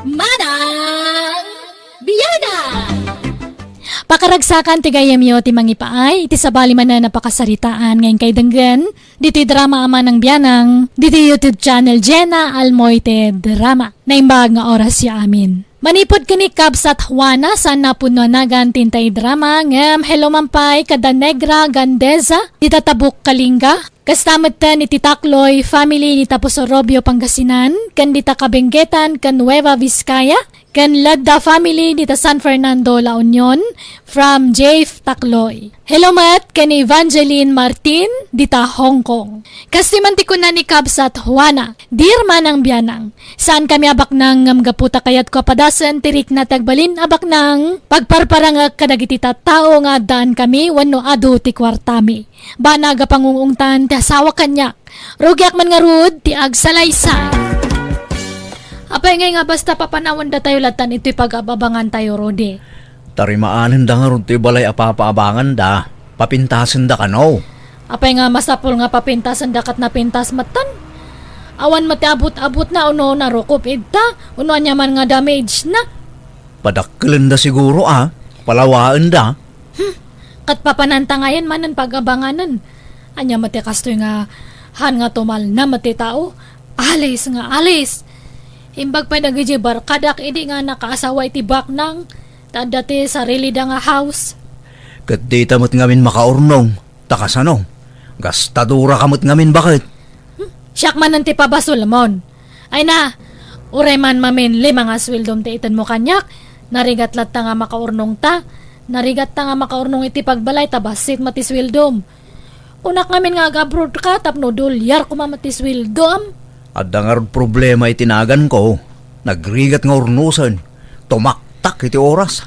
Manang Biyada! Pakaragsakan ti gayam yo ti mangipaay, iti sabali man na napakasaritaan ngayon kay Denggen, diti drama ama ng biyanang, diti YouTube channel Jenna Almoite Drama, na imbag nga oras ya amin. Manipod kini Kabs at Juana saan napunanagan tintay drama ngem hello mampay kada Negra Gandeza dita Tabuk Kalinga. Kastamat ten iti Takloy family ni Tapusorobio Pangasinan kan dita Kabenggetan kan Nueva Vizcaya kan Ladda family dita San Fernando La Union from Jave Takloy. Hello mat kan Evangeline Martin dita Hong Kong. Kastimanti ko na ni Kabs at Juana dear manang biyanang saan kami abak nang ngamgaputa kayat ko padasan tirik na tagbalin abak nang pagparparang kadagiti tao nga daan kami wano adu ti kwartami. Banaga pangungungtan ti asawa kanyak. Rugyak man nga rud ti agsalaysa. Apay ngay nga basta papanawan da tayo latan ito'y pag-ababangan tayo, Rode. Tarimaanan da nga ron ti balay apapaabangan da. Papintasan da ka no. Apay nga masapul nga papintasan dakat na pintas matan. Awan mati abot-abot na uno na rukop idta. Uno anya man nga damage na. Padakkelan da siguro Palawaan da. Kat papananta ngayon manan pag-abanganan. Anya mati kastoy nga han nga tumal na mati tao. Alis nga alis. Imbag pa nagiji barkadak idi nga nakaasawa iti baknang. Tadati sarili da nga house. Kat di tamot ngamin makaurnong. Takasano. Gastadura kamot ngamin bakit? Siyak man nanti pabasol mon. Ay na, uray man mamin lima nga swildom ti itan mo kanyak. Narigat lat ta nga makaurnong ta. Narigat ta nga makaurnong iti pagbalay ta basit mati swildom. Unak ngamin nga agabrod ka tapno dolyar kumamati swildom. At dangar problema itinagan ko. Nagrigat nga urnusan. Tumaktak iti oras.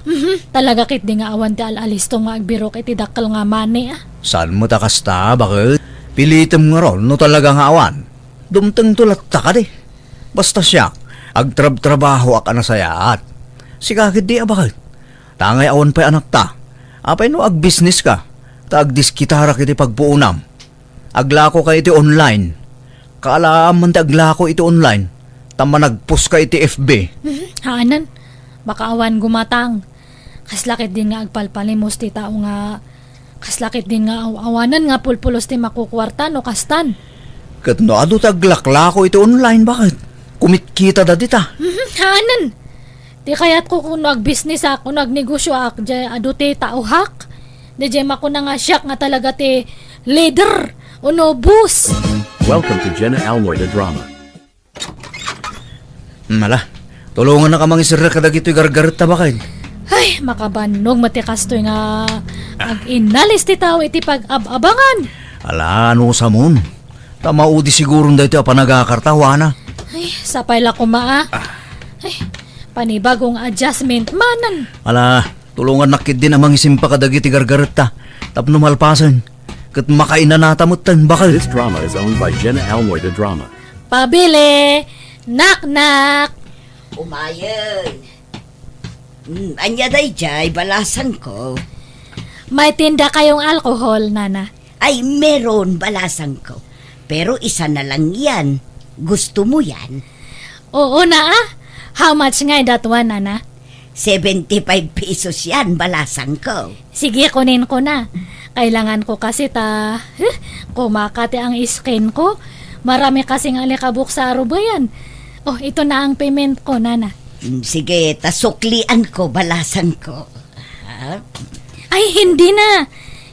Talaga kit di nga awan ti alalis tong nga agbirok iti dakkel nga mani Saan mo takasta bakit? Pilitem nga ron no talaga nga awan. Dumteng tulat ta ka di. Basta siya, agtrab-trabaho ak anasayat. Sikakit di bakit? Tangay awan pa'y anak ta. Apay no ag-business ka. Ta agdiskitara kiti pagpuunam. Aglako ka iti online. Kaalaam man ti aglako iti online. Tama nagpost ka iti FB. Haanan, baka awan gumatang. Kaslakit din nga agpalpalimos ti tao nga. Kaslakit din nga awanan nga pulpulos ti makukwarta no kastan. Kat no ado taglaklako iti online bakit? Kumitkita da dita. Haanan, di kaya't ko kung nag-business ako, nag-negosyo ako, di ado ti tauhak. Di jem ako na nga siyak nga talaga ti leader o no bus. Welcome to Jenna Almoite Drama. Mala, tulungan na ka mga isira kadagito'y gargarit ta bakit? Ay, makabanog matikastoy nga ag-inalis ti tao iti pag-ababangan. Ala, ano sa mon? Tamaudi siguro na ito panagakartawa na. Ay, sapay la kumaa. Ay, panibagong adjustment manan. Ala, tulungan nakit din amang isimpa kadagiti gargarit ta. Tapno malpasan. Kat makainanatamutan bakal. This drama is owned by Jenna Almoite Drama. Pabili! Nak-nak! Umayon. Anya day jay, balasan ko. May tinda kayong alcohol, Nana. Ay, meron balasan ko. Pero isa na lang yan. Gusto mo yan? Oo na How much nga that one, Nana? 75 pesos yan, balasan ko. Sige, kunin ko na. Kailangan ko kasi kumakati ang skin ko. Marami kasing alikabok sa arubayan. Oh, ito na ang payment ko, Nana. Sige, tasuklian ko, balasan ko. Ay, hindi na.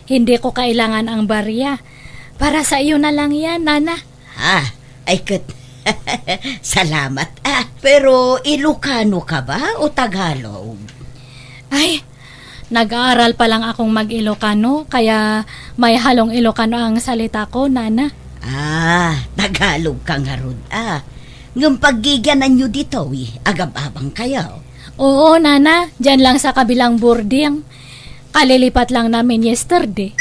Hindi ko kailangan ang barya. Para sa iyo na lang yan, Nana. Ay kat. Salamat. Pero Ilocano ka ba o Tagalog? Ay, nag-aaral pa lang akong mag-Ilocano, kaya may halong Ilocano ang salita ko, Nana. Tagalog ka nga rod. Ngam paggigyanan nyo dito, agab-abang kayo. Oo, Nana. Diyan lang sa kabilang boarding. Kalilipat lang namin yesterday.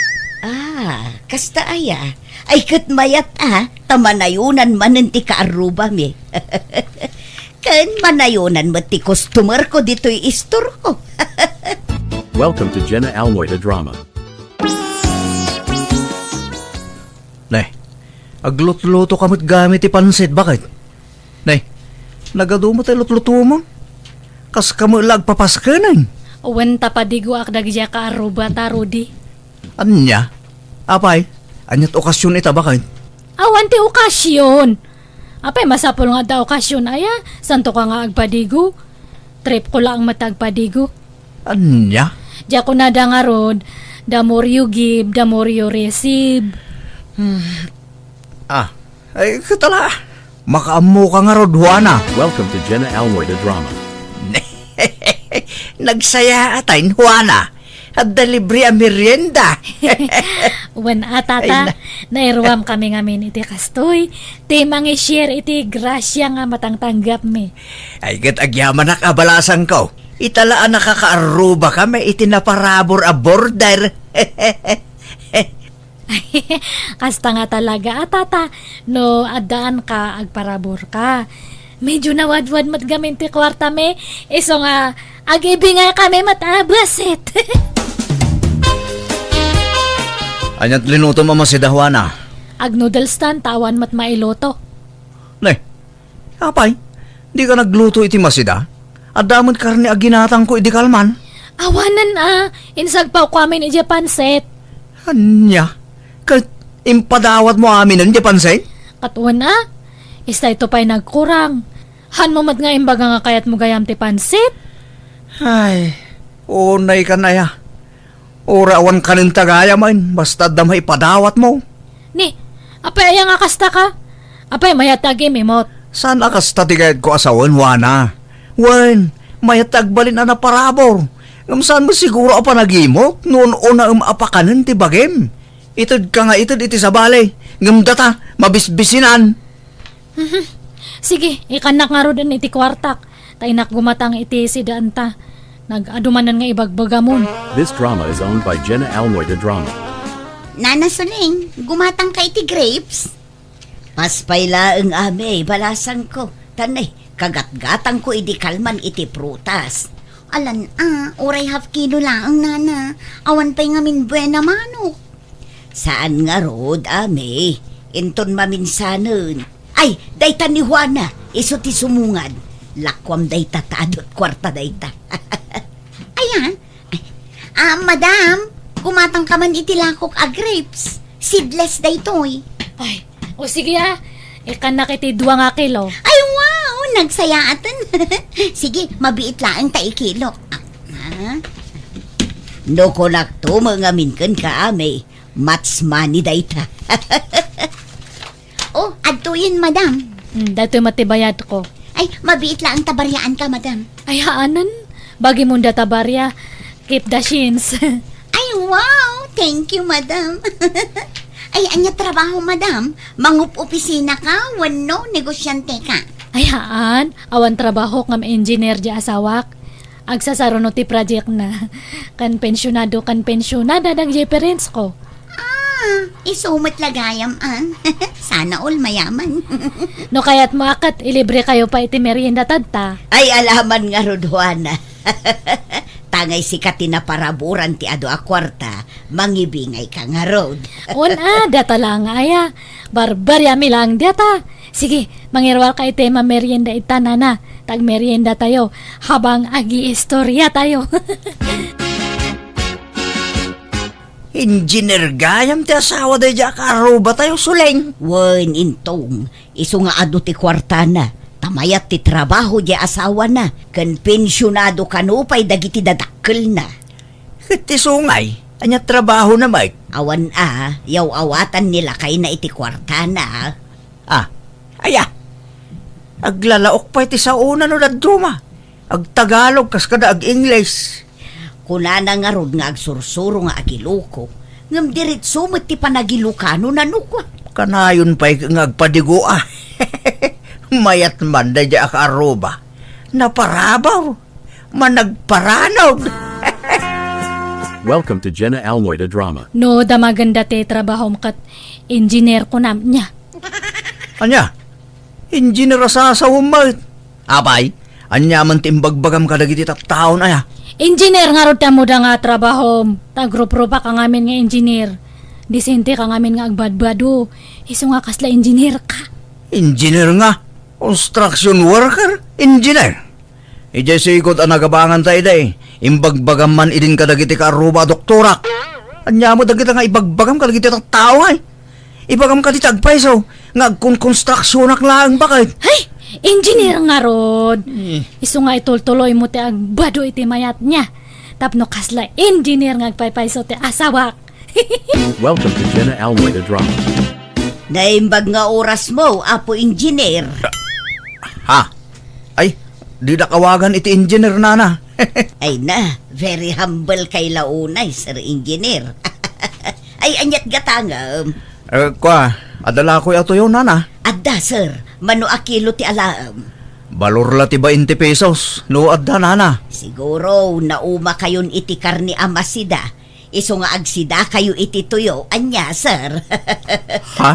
Kasta aya. Ay kat mayat tamanayunan manenti ka aruba mi. Kan manayunan mati customer ko dito'y istor ko. Welcome to Jenna Almoite Drama. Nay, aglot-luto kamot gamit ipansit bakit? Nay, nagado mo tayo lutluto mo? Kas kamulag papaskanan. Uwan tapadigo ak dagja ka aruba ta, Rudy. Anya? Apay? Anyat okasyon ita bakit? Awan ti okasyon. Apay masapol nga da okasyon aya. Santo ka nga agpadigo. Trip ko lang matagpadigo. Anya? Diya ko na da nga rod. The more you give, the more you receive. Ay katala. Makaamo ka nga rod, Juana. Welcome to Jenna Almoy the Drama. Nagsaya atain, Juana. At dalibre ang merienda. Wen Ay, atata, nairwam kami ngamin iti kastoy. Ti mangi share iti grasya nga matang tanggap mi. Ay kat agyaman na kabalasan ko. Italaan nakakaaruba kami itinaparabor a border. Kasta nga talaga atata, no adaan ka agparabor ka. Medyo nawadwad mat gamin ti kwarta mi. Iso nga, agibi nga kami matabasit. Anyat linuto mama si Juana. Ag noodles tan tawan mat mailoto. Nay, apay, di ka nagluto iti masida? At damot karni aginatang ko iti kalman. Awanan insagpaw ko amin iti panset. Anya? Kat impadawat mo amin ang Japanse? Katuan isa ito pa'y nagkurang. Han mo mat nga imbaga nga kayat mo gayam ti pansit. Ay, unay ka na ya. Orawan ka ng tagaya man, basta damay padawat mo. Ni, apay aya nga kasta ka? Apay mayatagi mimot. Saan akas tatigayad ko asawan, Juana? Wan, mayatag balin na parabor. Saan mo siguro apa nagimok? Noon una apakanan ti bagem. Itod ka nga itod iti sabali. Data, mabisbisinan. Sige, ikanak nga ro din iti kwartak. Tainak gumatang iti si Danta. Nag-adumanan nga ibagbagamon. This drama is owned by Jenna Almoy the Drama. Nana Suling, gumatang ka iti grapes? Paspayla ang ame, balasan ko. Tanay, kagat-gatang ko iti kalman iti prutas. Alan, oray half kilo lang, nana. Awan pa'y ngamin buena manok. Saan nga rod, ame? Inton maminsanon. Ay, dayta ni Juana, iso ti sumungad. Lakwam dayta taadot kwarta dayta. Ayan. Madam, kumatang ka man itilakok a grapes. Seedless daytoy. Ay, o sige ikanak iti 2 nga kilo. Ay, wow! Nagsayaatan. Sige, mabiit lang ta ikilo. No ko lakto mga minkan ka ame. Mats money dayta. Oh, adtuyin, madam. Dato matibayad ko. Ay, mabiit lang ang tabaryaan ka, madam. Ay haanan, bagi mo databarya. Keep the shins. Ay, wow! Thank you, madam. Ay, anya trabaho, madam? Mangup opisina ka? Wano, negosyante ka? Ay haan, awan trabaho ngam engineer di asawak. Agsasaro no ti project na. Kan pensyonada dag parents ko. Isumot lagayam, Sana all mayaman. No kayat mo akat, ilibre kayo pa iti merienda tadta. Ay, alaman nga, Rodwana. Tangay sikat na paraburan ti ado a kwarta, mangibingay ka nga, Rod. Data lang aya. Barbarya mi lang data. Sige, mangirwal ka iti merienda ita nana. Tag merienda tayo, habang agi istorya tayo. Engineer gayam ti asawa da dya karuba tayo suleng. Wen intong, iso nga ado ti kwarta na. Tamayat ti trabaho di asawa na. Kan pensyonado kanupay dagiti dadakkel na. Iti sungay, anya trabaho na Mike. Awan yaw awatan nila kay na iti kwarta na. Aya. Aglalaok pa iti sa una no dadruma. Agtagalog kas kada ag-English. Kunana nga rod nga agsursuro nga agiloko. Ngam diritso mo ti panagilukano na nukwa. Kanayon pa'y nga agpadigo Mayat man da dya akaroba. Naparabaw. Managparanog. Welcome to Jenna Almoy the Drama. No, damaganda te trabaho kat engineer ko nam niya. Anya? Engineer sa umay. Abay, anya man timbagbagam kadagiti taon aya. Engineer nga rod mo da nga trabaho. Tagrup-rupa ka ngamin nga engineer. Disente ka ngamin nga agbadbado. Iso nga kasla engineer ka. Engineer nga. Construction worker. Engineer. Ijay sikot ang nagabangan tayo day. Imbagbagam man idin ka dagiti ka aruba doktorak. Anya mo dagiti nga ibagbagam ka dagiti tao ay. Ibagam ka di tagpaiso. Nga kung konstruksyonak lang bakit? Ay, engineer nga rod. Isu nga itultuloy mo ti agbado iti mayat niya. Tapno kasla engineer nga agpaypayso ti asawak. Welcome to Jenna Almoida Drama. Naimbag nga oras mo, Apo Engineer. Ha? Ay, di na kawagan iti engineer nana. Ay na, very humble kay launay, Sir Engineer. Ay, anyat gatangam. Kwa, adala ko yato yun nana. Adda, sir, mano akilo ti alaam. Balor la ti 20 pesos. No adda nana. Siguro, nauma kayon iti karni amasida. Iso nga agsida kayo iti tuyo, anya, sir. Ha?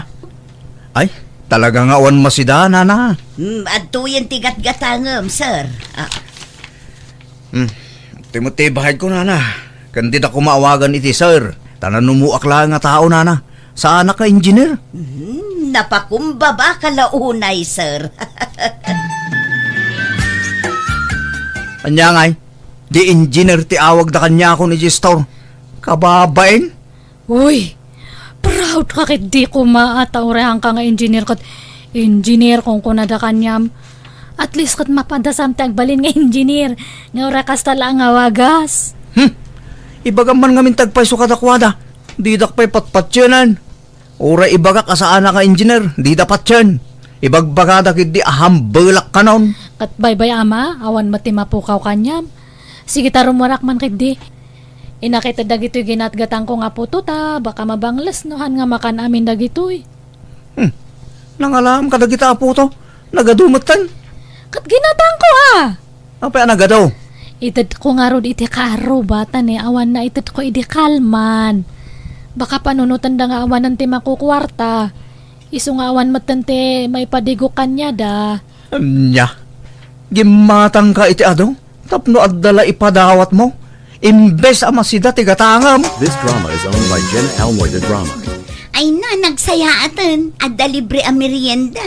Ay, talaga nga awan masida nana. Adto yan ti gatgatangam, sir. Timuti bahay ko nana. Kandi na kumaawagan iti sir. Tanan numuak lang nga tao nana. Saan ka engineer? Napakumbaba ka launay, sir. Anya ngay, di engineer ti awag da kanya ako ni Gistor. Kababain? Uy, proud ka kit di ko maataurehan ka nga engineer kat engineer kung kunada kanyam. At least kat mapadasam ti agbalin nga engineer. Nga ora kasta lang nga wagas. Ibagam man ngamin tagpay sukadakwada. Di dakpay patpatyanan. Ora ibaga kasaan ka engineer. Di dapat yan. Ibagbagada kit di ahambelak ka nun. Kat baybay ama, awan mati mapukaw kanyam. Sige tarumarak man kit di. Inakita dagito'y ginatgatang ko nga puto ta. Baka mabanglas nohan nga makan amin dagito'y. Nangalam ka dagita po to. Nagadumatan. Kat ginatang ko ah. Apa nagadaw? Itad ko nga rod iti karo bata ni awan na itad ko iti kalman. Baka panunutan da nga awan nanti makukwarta. Isu nga awan matante may padigo kanya da. Nya. Gimatang ka iti ado. Tapno adala ipadawat mo. Imbes ama sida ti gatangam. This drama is owned by Jenna Almoida Drama. Ay na, nagsayaatan. Adda libre ang merienda.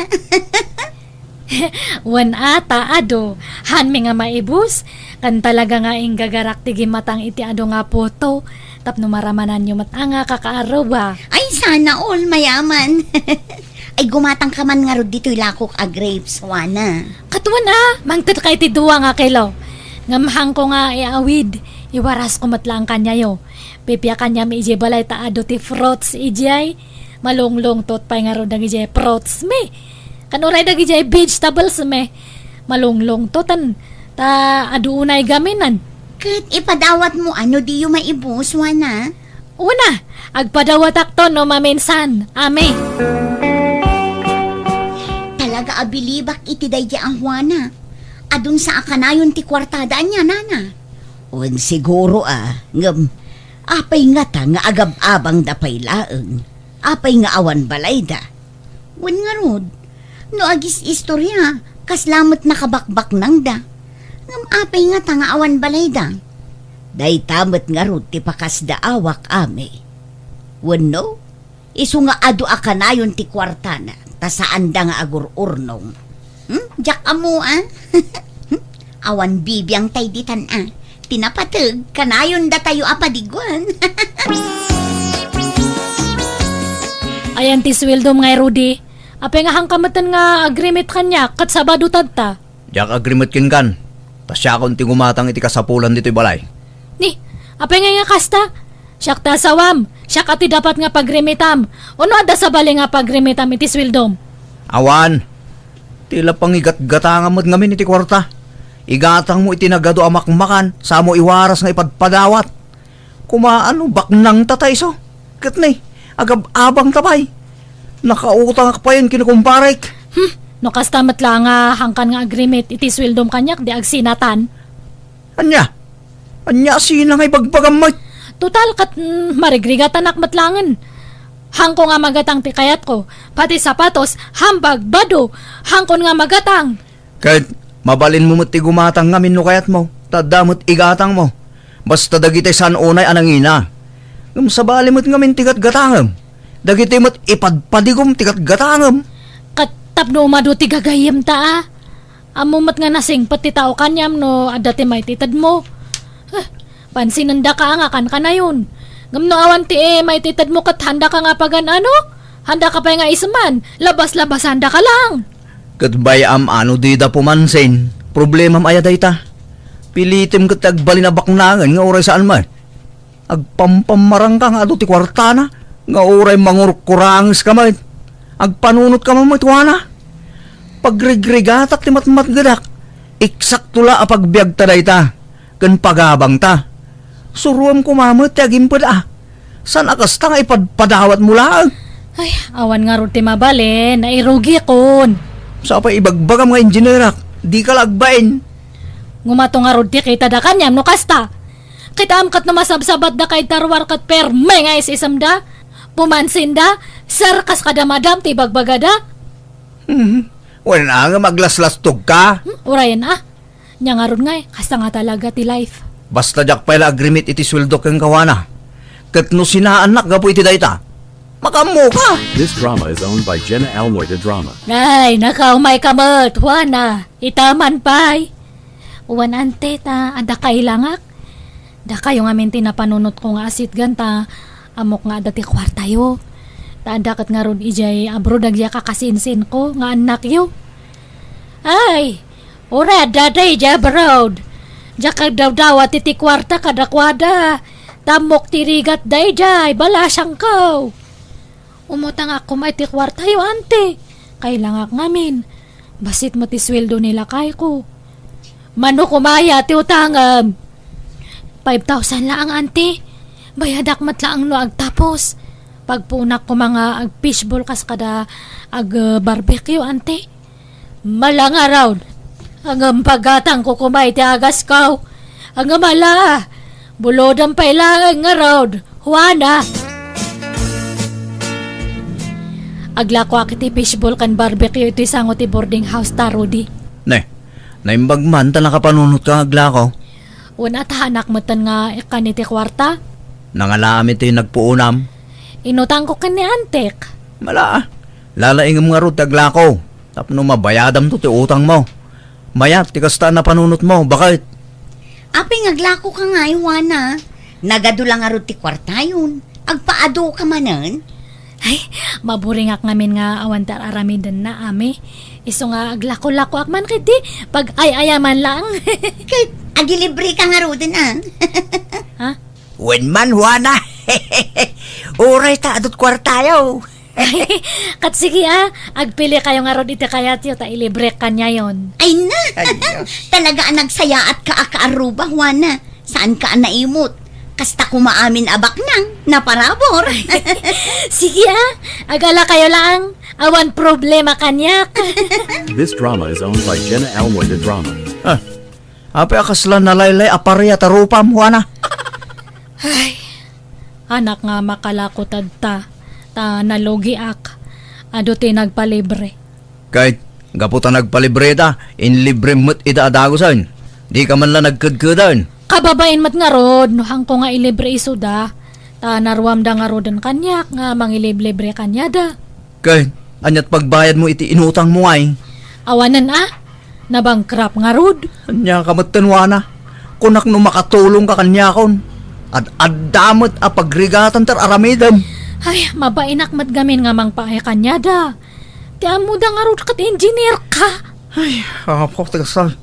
Wan ata ado. Han mi nga maibus. Kan talaga nga ing gagarak ti gimatang iti ado nga poto. Tapno maramanan nyo matanga kakaaro ba? Ay, sana all mayaman. Ay, gumatang ka man nga rod dito'y lakok a grapes, wana. Katuan mangtad kay ti duwa nga kilo. Ngamhang ko nga iawid. Iwaras ko matlang kanya yo. Pipya kanya mi ije balay ta ado ti fruits ijay. Malunglong tot pay nga ro dag ije fruits me. Kanuray dag ije vegetables me. Malunglong totan ta ado unay gaminan. Kat ipadawat mo ano di yung maibus, wana. Una, agpadawat akto no maminsan. Ame. Talaga abilibak iti dayja ang wana. Adun sa akanayon ti kwartadaan niya, nana. Un siguro ngam, apay nga ta nga agab-abang dapay laeng. Apay nga awan balay da. Wan nga rod, no agis istorya, kaslamot nakabakbak nang da. Ngam apay nga ta nga awan balay da. Day tamat nga rod ti pakas da awak ame. Wan no, isu nga adu akanayon ti kwartana, ta saan da nga agur-urnong. Jak amo Awan bibiyang tay ditan Tinapatag, kanayon da tayo apadiguan. Ayan ti sweldo mga Rudy. Apay nga hangkamatan nga agreement kanya kat sabado tadta. Jak agreement kin kan. Tasya akong ti gumatang iti kasapulan dito'y balay. Ni, apay nga kasta. Siyak ta sawam. Siyak ati dapat nga pagremitam. Ano ada sa bali nga pagremitam iti sweldom? Awan. Tila pang igat-gatangan mo't ngamin iti kwarta. Igatang mo itinagado amakmakan. Sa mo iwaras nga ipadpadawat. Kumaano baknang tatay so. Kat ni, agab-abang tapay. Nakautang pa yun kinukumparek. No kastamat lang nga hangkan nga agreement iti sweldom kanyak di agsinatan. Anya? Anya sina nga ibagbagam mo? Total kat marigrigatan akmatlangan. Hangko nga magatang ti kayat ko. Pati sapatos, hambag, bado. Hangkon nga magatang. Kahit mabalin mo mo't gumatang nga no kayat mo. Tadamot igatang mo. Basta dagiti san unay anangina. Ngam sabali mo't ngamin tigat gatangam. Dagiti mo't ipadpadigom tigat gatangam. Kat tapno umado ti gagayem ta Amumat nga nasing pati tao kanyam no adati may titad mo. Pansinanda ka nga kan ka na yun. Ngamno awan ti may titad mo kat handa ka nga pagan ano? Handa ka pa nga isman. Labas-labas handa ka lang. Katbay ano di da pumansin. Problema maya dayta. Pilitim kat agbalinabak nangan nga oray saan man. Agpampamarang ka nga ado ti kwartana. Nga oray mangurkurangis ka man. Agpanunot ka man matwana. Pagregregatak ti matmatgadak. Eksakto la apagbiag ta dayta. Kan pagabang ta. Suruam kumamot ti agimpad San akas ta nga ipadpadawat mo lang. Ay, awan nga ro ti mabali. Nairugi kon. Sa pa ibagbagam nga engineerak. Di ka lagbain. Ngumato nga ro ti kita da kanyam no kasta. Kita amkat na masabsabat da kay tarwar kat perme nga isisam da. Pumansin da. Sarkas ka da madam ti bagbagada. Wala nga maglaslastog ka. Urayan Nya nga ron nga kasta nga talaga ti life. Basta jak pala agreement iti sweldo kang kawana. Kat no sinaanak gapo iti dayta. Makamu ka. This drama is owned by Jenna Almoida Drama. Ay, nakaumay ka mat, wana. Itaman pay. Uwan ante ta, ada kailangak. Da kayo nga minti na panunot ko nga asit ganta. Amok nga dati kwartayo. Taandakat nga ron ijay abroad agya kakasinsin ko nga anak yo. Ay, ura daday ja abroad. Jaka daw dawat iti kwarta kadakwada. Tamok tirigat dayjay, balasang ko. Umutang ako may ti kwarta yo ante. Kailangak ngamin. Basit mo ti sweldo nila kay ko. Mano kumaya ti utangam. 5,000 lang ante. Bayadak matlaang no agtapos. Pagpunak ko mga ag fishball kas kada ag barbecue ante. Malang araw. Ang pagatang ko kumay ti agas kaw. Ang mala. Bulodang pailangan nga road. Juana. Aglako akiti fishball kan barbecue ito isango ti boarding house ta Rudy. Ne, naimbag man ta nakapanunot ka aglako. Una tahanak matan nga ikan iti kwarta. Nangalamit yung nagpuunam. Inutang ko kani antek. Mala, lalaingam nga ro taglako. Tapno mabayadam to ti utang mo. Mayat, tikasta na panunot mo. Bakit? Aping aglako ka nga, Iwana. Nagadulang nga ro ti kwarta yun. Agpaado ka manan. Ay, maburingak ngamin nga awan tar aramidan na ame. Iso nga aglako-lako akman kiti. Pag ay-ayaman lang. Kahit agilibre ka nga ro din Ha? When man, Juana. Uray ta, adot kwartayo. Kat sige agpili kayo nga ron iti kayat yo ta ilibre kanya yon. Ay na! Talaga ang nagsaya at kaakaaruba, Juana. Saan ka naimot? Kasta kumaamin abak nang naparabor. Sige agala kayo lang. Awan problema kanyak. This drama is owned by Jenna Almoida Drama. Ape akaslan na laylay aparya tarupam, Juana. Ay, anak nga makalakotad ta. Ta nalogi ak. Ado ti nagpalibre. Kahit gaputa nagpalibre ta, inlibre mo't itaadagosan. Di ka man lang nagkudkudan. Kababain mat nga rod. Nohang ko nga ilibre iso da. Ta narwam da nga rodan kanyak. Nga mangilibre kanya da. Kahit anyat pagbayad mo iti inutang mo ay. Awanan nabangkrap nga rod. Anya kamatan, Juana. Kunak no makatulong ka kanya kon. At addamot a pagrigatan tar aramidam. Ay, mabainak matgamin nga mang paay kanya da. Ti amo da nga rod kat engineer ka. Ay, kapok tagasal.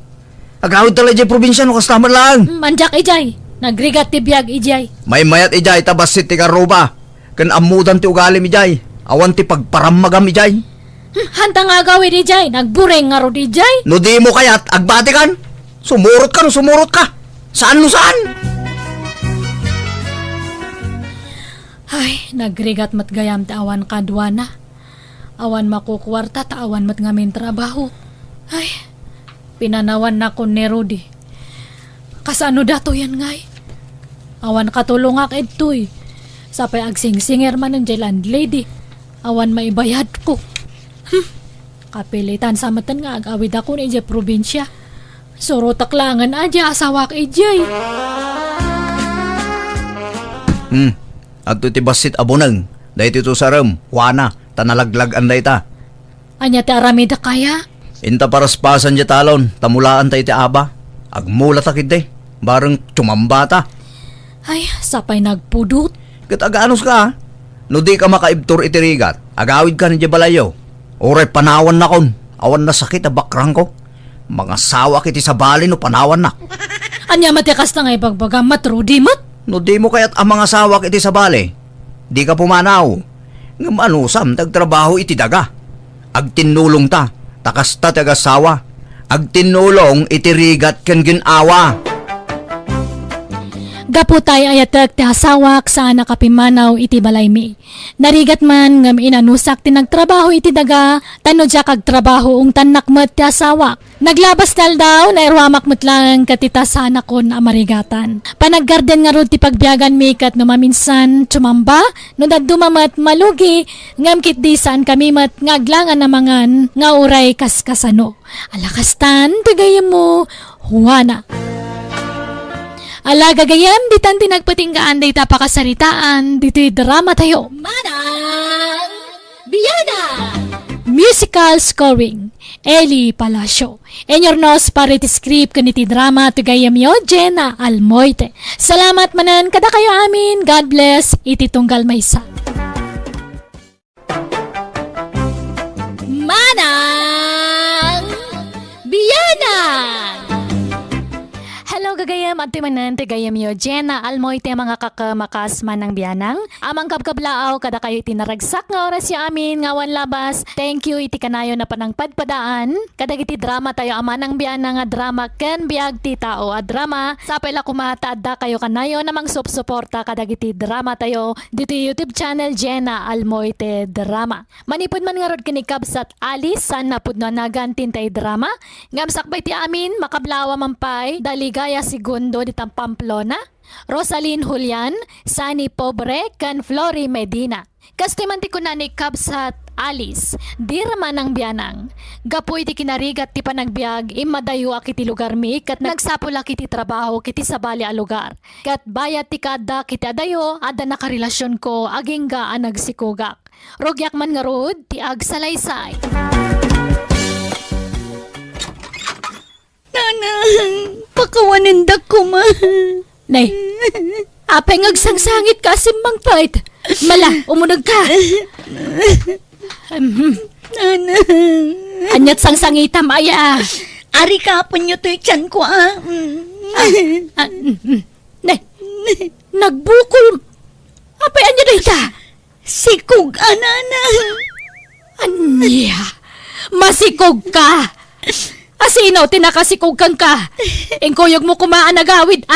Agawid talay jay probinsya no kastaman lang. Manjak ijay. Nagrigat ti biyag ijay. May mayat ijay tabasit ti karuba. Kan amudan ti ugalim ijay. Awan ti pagparamagam ijay. Hanta nga gawin ijay. Nagbureng nga rod ijay. No di mo kayat agbati kan. Sumurot ka no sumurot ka. Saan no saan? Ay, nagrigat mat gayam ta awan kadwana. Awan makukwarta ta awan mat ngamin trabaho. Ay, pinanawan na ko ni Rudy. Kasano dato yan ngay? Awan katulungak edtoy. Sapay agsing-singer man ng landlady. Awan maibayad ko. Kapilitan sa matan nga agawid ako ni Ije probinsya. Suro taklangan aja asawak ijay. At ti basit abonang. Dahil ito saram, Juana, tanalaglag anday ta. Anya ti aramida kaya? Inta paraspasan dya talon, tamulaan tayo ti aba. Agmula takid day, bareng tumambata. Ay, sapay nagpudot. Kat agaanos ka ha? No di ka makaibtur itirigat, agawid ka na dya balayo. Oray panawan na kon, awan na sakit a bakrang ko. Mga sawa kiti sa bali no panawan na. Anya matikas na nga ibagbaga matrudi mat. No di mo kaya't ang mga sawa kiti sa bali. Di ka pumanaw. Ngam anusam, tagtrabaho iti daga. Agtinulong ta, takas ta tagasawa. Agtinulong itirigat ken ginawa. Gaputay ayatek ti hasawak sa nakapimanaw iti balaymi. Narigat man ngam inanusak ti nagtrabaho iti daga, tano dya kag trabaho ung tanakmet ti hasawak. Naglabas dal daw na irwamak met lang katita sana kon amarigatan. Panaggarden nga rod ti pagbiagan mi kat no maminsan tsumamba, no daddumamat malugi, ngam kit di saan kami mat ngaglangan namangan nga uray kaskasano. Alakastan, tigayem mo, Juana. Ala gagayam, ditan tinagpatinggaan day tapakasaritaan, dito'y drama tayo. Manang Biyana! Musical scoring, Eli Palacio. Enyornos para iti script kaniti drama tugayam yo, Jenna Almoite. Salamat manan kada kayo amin. God bless, iti tunggal maysa. Manang Biyana! Hello gagayam at timanan tigayam yo Jenna Almoite mga kakamakas manang biyanang. Amang kabkablaaw kada kayo itinaragsak nga oras yo amin nga wan labas. Thank you iti kanayo na panang padpadaan. Kadag iti drama tayo amanang biyanang nga drama ken biag ti tao a drama. Sapay la kumataadda kayo kanayo namang suporta kadag iti drama tayo dito YouTube channel Jenna Almoite Drama. Manipod man nga rod kinikabsat Alice san napudno nagantin tay drama. Ngamsakbay ti amin makablawa mampay daligaya segundo di Pamplona, Rosalyn Julian, Sani Pobre, kan Flory Medina. Kastimanti ko na ni Kabsat Alice, di raman ang biyanang. Gapoy ti kinarigat ti panagbiag, imadayo akiti lugar mi, kat nagsapula kiti trabaho kiti sabali a lugar. Kat bayat ti kada kiti adayo, ada nakarelasyon ko, aging gaan nagsikugak. Rogyak man nga rod, ti agsalaysay. Nanang, pakawanindak ko ma. Nay, apay ngagsangsangit ka simbang pait. Mala, umunag ka. Nanang. Anyat sangsangitam aya. Ari kapon nyo to'y tiyan ko Nay, nagbukol. Apay anya na ita? Sikog nanang. Anya, masikog ka. Asino, tinakasikog kang ka. Engkoyog mo kumaan nagawid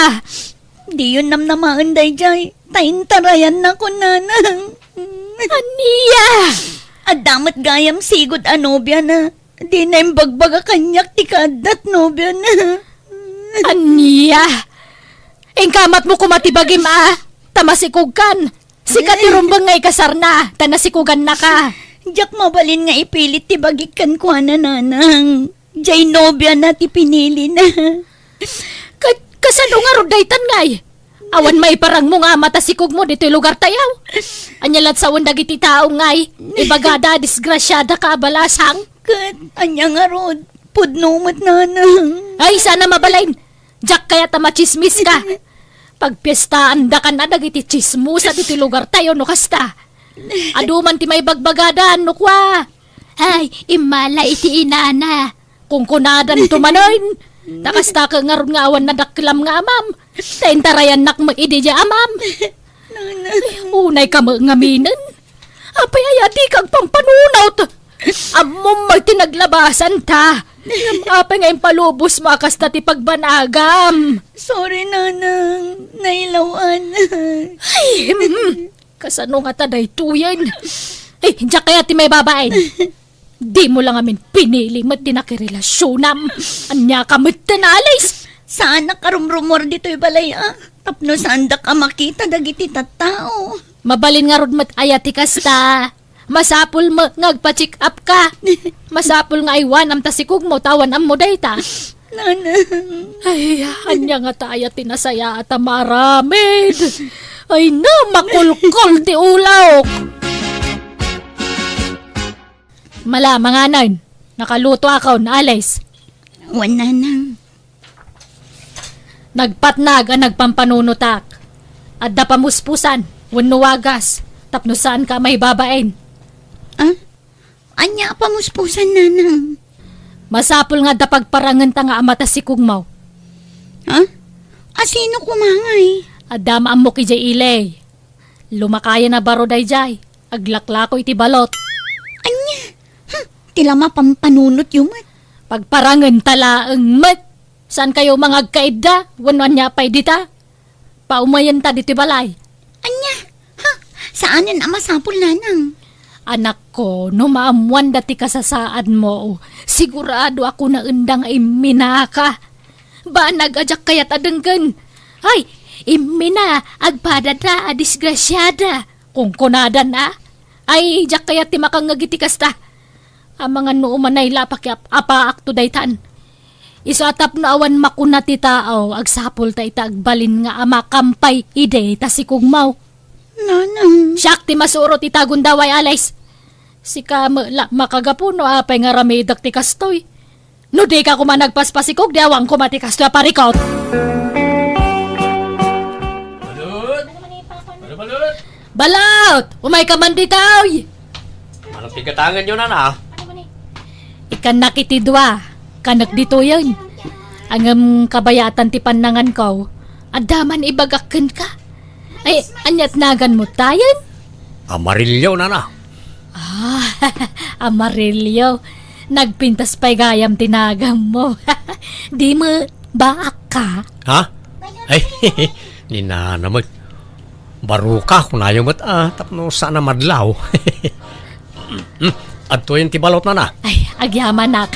Di yun namnamaan day jay. Taintarayan na ko nanang. Aniya! Adamat gayam sigod anobya na. Di na yung bagbaga kanyak ti kadat nobya na. Aniya! Engkamat mo kumatibagim tamasikog kan. Sikat irumbang nga ikasar na, tanasikugan na ka. Diyak mabalin nga ipilit ti bagikan ko nanang. Jay nobya na ti pinili na. Kasano nga rodaytan ngay? Awan may parang mo nga matasikog mo dito lugar tayaw. Anyalat sa undag iti tao ngay. Ibagada disgrasyada ka balasang. Kat, anya nga rod. Pudnumot nanang. Ay sana mabalain. Jack kaya tamachismis ka. Pagpiestaan da ka na dagiti chismusa dito lugar tayo no kasta. Aduman ti may bagbagadaan no kwa. Ay imala iti inana. Kung kunadan tumanoin, nakastaka nga ron nga awan na daklam nga amam. Taintarayan nak mag-ide dya amam. Unay ka ngaminan. Apay ayati kag pampanunaw to. Amom may tinaglabasan ta. Apay ngayon palubos makas na ti pagbanagam. Sorry nanang, nailawan. Ay, kasano nga taday tuyan. Eh, diya kaya ti may babaen. Di mo lang amin pinili mat tinakirelasyon anya ka mat tinalis. Saan nakarumrumor dito'y balay Tapno saan da ka makita dagiti tattao. Mabalin nga rod mat ayati kasta. Masapul mo ngagpa-check up ka. Masapul nga aywan am tasikog mo tawan am mo dayta. Nanang. Ay, anya nga tayo tinasaya at maramid. Ay na, makulkol ti ulaw. Mala, mga nan. Nakaluto ako na alis. Wan nanang. Nagpatnag ang nagpampanunutak. At dapamuspusan, wagas, tapno saan ka may babain. Ah? Anya pamuspusan nanang. Masapul nga dapagparangan ta nga amata si Kugmaw. Ha? Asino kumangay? At damaan mo ki jay ilay. Lumakaya na baro day jay. Aglaklako iti balot. Anya? Tila mapampanunot yung mat. Pagparangan tala ang mat. Saan kayo mga agkaida? Wanuan niya pa'y dita? Paumayan ta dito balay. Anya? Saanan ang masapul nanang? Anak ko, no maamuan dati ka sa saad mo, sigurado ako na undang ay minaka. Ba nag-ajak kayat adenggan? Ay, imina, agpadada, disgrasyada. Kung kunada na, ay jak kayat ti makangagiti kasta. Ang mga nuuman ay lapak apa akto daytan. Isatap na awan makuna ti tao, agsapol ta ita agbalin nga ama kampay ide ta si Kugmaw. Nanang. Siyak ti masuro ti tagundaway alays. Sika makagapuno apay nga ramidak ti kastoy. No di ka kuma nagpaspasikog, di awang kuma ti kastoy parikot. Balot! Umay ka man ditaw! Anong pigatangan yun na? Ikan nakitidwa, kanak dito yun. Ang kabayatan ti panangan ko, adaman ibagakan ka. Ay, anyat nagan mo tayon? Amarilyo na. Amarilyo, nagpintas pa'y gayam tinagam mo. Di mo baak ka? Ha? Ay, ni na naman. Baruka kung ayaw mo't tapno sana madlaw. At to yung tibalot na. Ay, agyaman nak.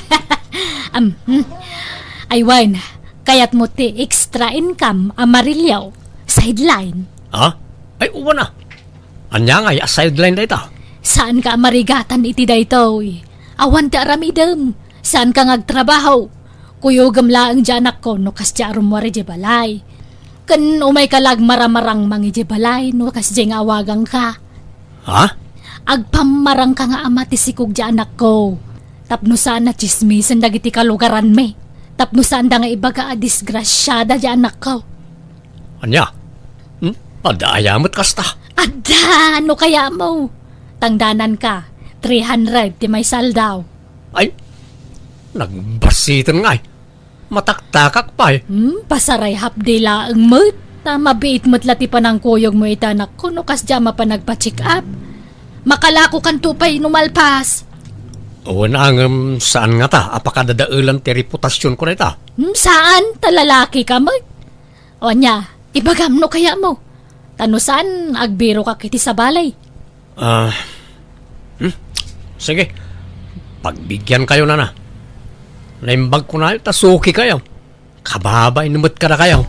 Ay, Wine, kayat mo ti extra income amarilyo. Sideline. Ha? Ay, uwa na. Anya nga, sideline na ito. Saan ka marigatan iti daytoy? Awan ti aramidem. Saan ka ngagtrabaho? Kuyogam laang janak ko no kas jarum wari je balay. Kan umay kalag maramarang mangi je balay no kas je awagang ka. Ha? Agpamarang ka nga ama ti sikog ja anak ko. Tapno saan na chismisan dagiti kalugaran me. Tapno saan da nga ibaga a disgrasyada ja anak ko. Anya? Adayamot kasta. Ada, ano kaya mo? Tangdanan ka, 300 ti may saldaw. Ay, nagbasitan nga eh. Mataktakak pa eh. Pasaray hapdi laang mo't. Mabiit mo't lati pa ng kuyog mo itanak ko no kas diyama pa nagpa-check up. Makalako kan tupay numalpas. O na saan nga ta? Apakadadaulan ti reputasyon ko na ita. Saan? Talalaki ka mo? O nya, ibagam no kaya mo? Tano saan agbiro ka kiti sa balay? Sige. Pagbigyan kayo na. Naimbag ko na, tasuki kayo. Kababay numot ka na kayo.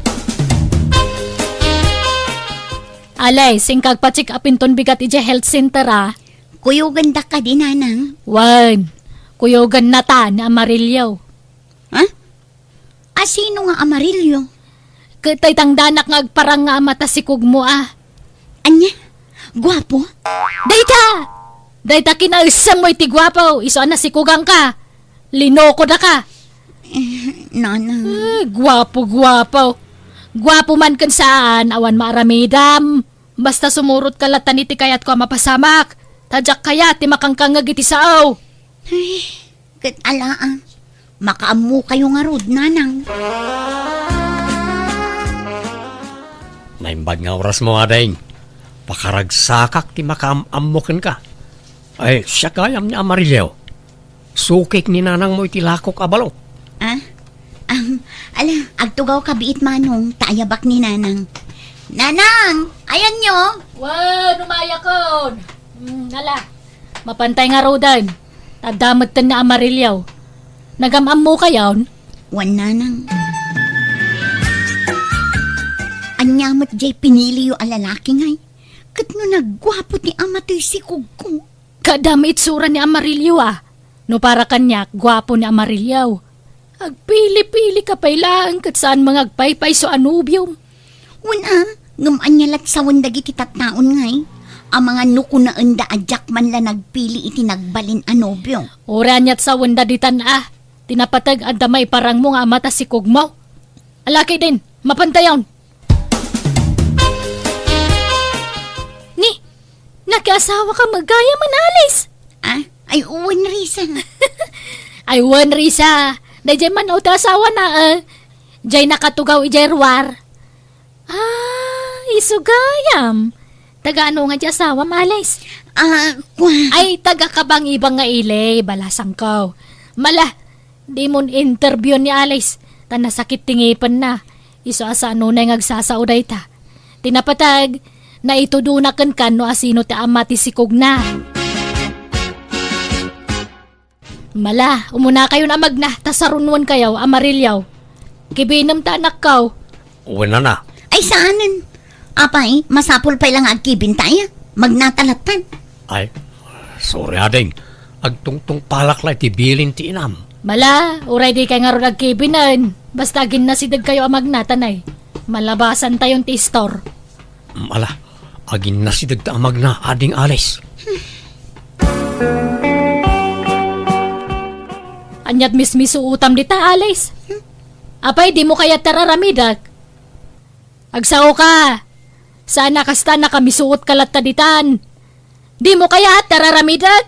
Alay, singkag pa-check upin ton bigat ije health center ah. Kuyo ganda ka din nanang. Wan, kuyogan na ta ni Amarilyo. Ha? Asino nga amarilyo? Katay tangdanak nga agparang nga mata si Kugmo ah. Anya? Gwapo? Dayta! Dayta kinausam mo iti gwapo. Iso na si Kugang ka. Linoko na ka. Nanang. Gwapo. Gwapo man kan saan. Awan maaramidam. Basta sumurot ka latan iti kayat ko mapasamak. Tadyak kaya ti makangkangag iti sao. Ay, kat alaang. Makaamu kayo nga rod, nanang. Naimbag nga oras mo ading. Pakaragsakak ti makaamamukin ka. Ay, siya kayam ni Amarilyo. Sukik ni nanang mo itilakok abalo. Ala, agtugaw ka biit manong, taayabak ni nanang. Nanang, ayan nyo. Wow, numaya kon. Nala, mapantay nga rodan. Tadamot tan na Amarilyo. Nagamam mo kayon? Wan nanang. Anyamot jay pinili yung alalaki ngay. Kat no nagwapo ni amatoy si Kugko. Kadami itsura ni Amarilyo ah. No para kanyak, gwapo ni Amarilyo. Agpili-pili ka pailaan kat saan mga agpaypay so anubium. Wana, ngamaan niya lat sa wandag iti tattaon ngay. ang mga nuko na unda adyak man la nagpili iti nagbalin anobyo. Ura niya't sa wanda ditan tinapatag at damay parang mo nga mata si Kugmaw. Alaki din, mapantayon. Ni, nakiasawa ka magaya man alis. Ay uwan Risa. Ay wan Risa, dayjay man o asawa na jay nakatugaw ijay ruwar. Isugayam. Taga ano nga di asawa malis? Ay taga kabang ibang nga ilay, balasang kaw. Mala, di mon interview ni Alice, ta nasakit tingipan na. Iso asa ano na ngagsasauday ta. Tinapatag, na itudunakan kan no asino ti amati si Kugna. Mala, umuna kayo na magna, tasarunwan kayo, amarilyaw. Kibinam ta anak kaw. Uwan na. Ay saanan? Apay, masapol pa lang agkibin tayo. Magnatalatan. Ay, sorry ading. Agtungtong palak ti bilin ti inam. Mala, uray di kay nga ron agkibinan. Basta ginasidag kayo ang magnatanay. Malabasan tayong ti store. Mala, agin na si dagta amag na ading Alice. Anyat mismiso utam dita, Alice. Apay, di mo kaya tararamidag. Agsaw ka. Sana kasta nakamisuot kalat taditan. Di mo kaya tararamidag?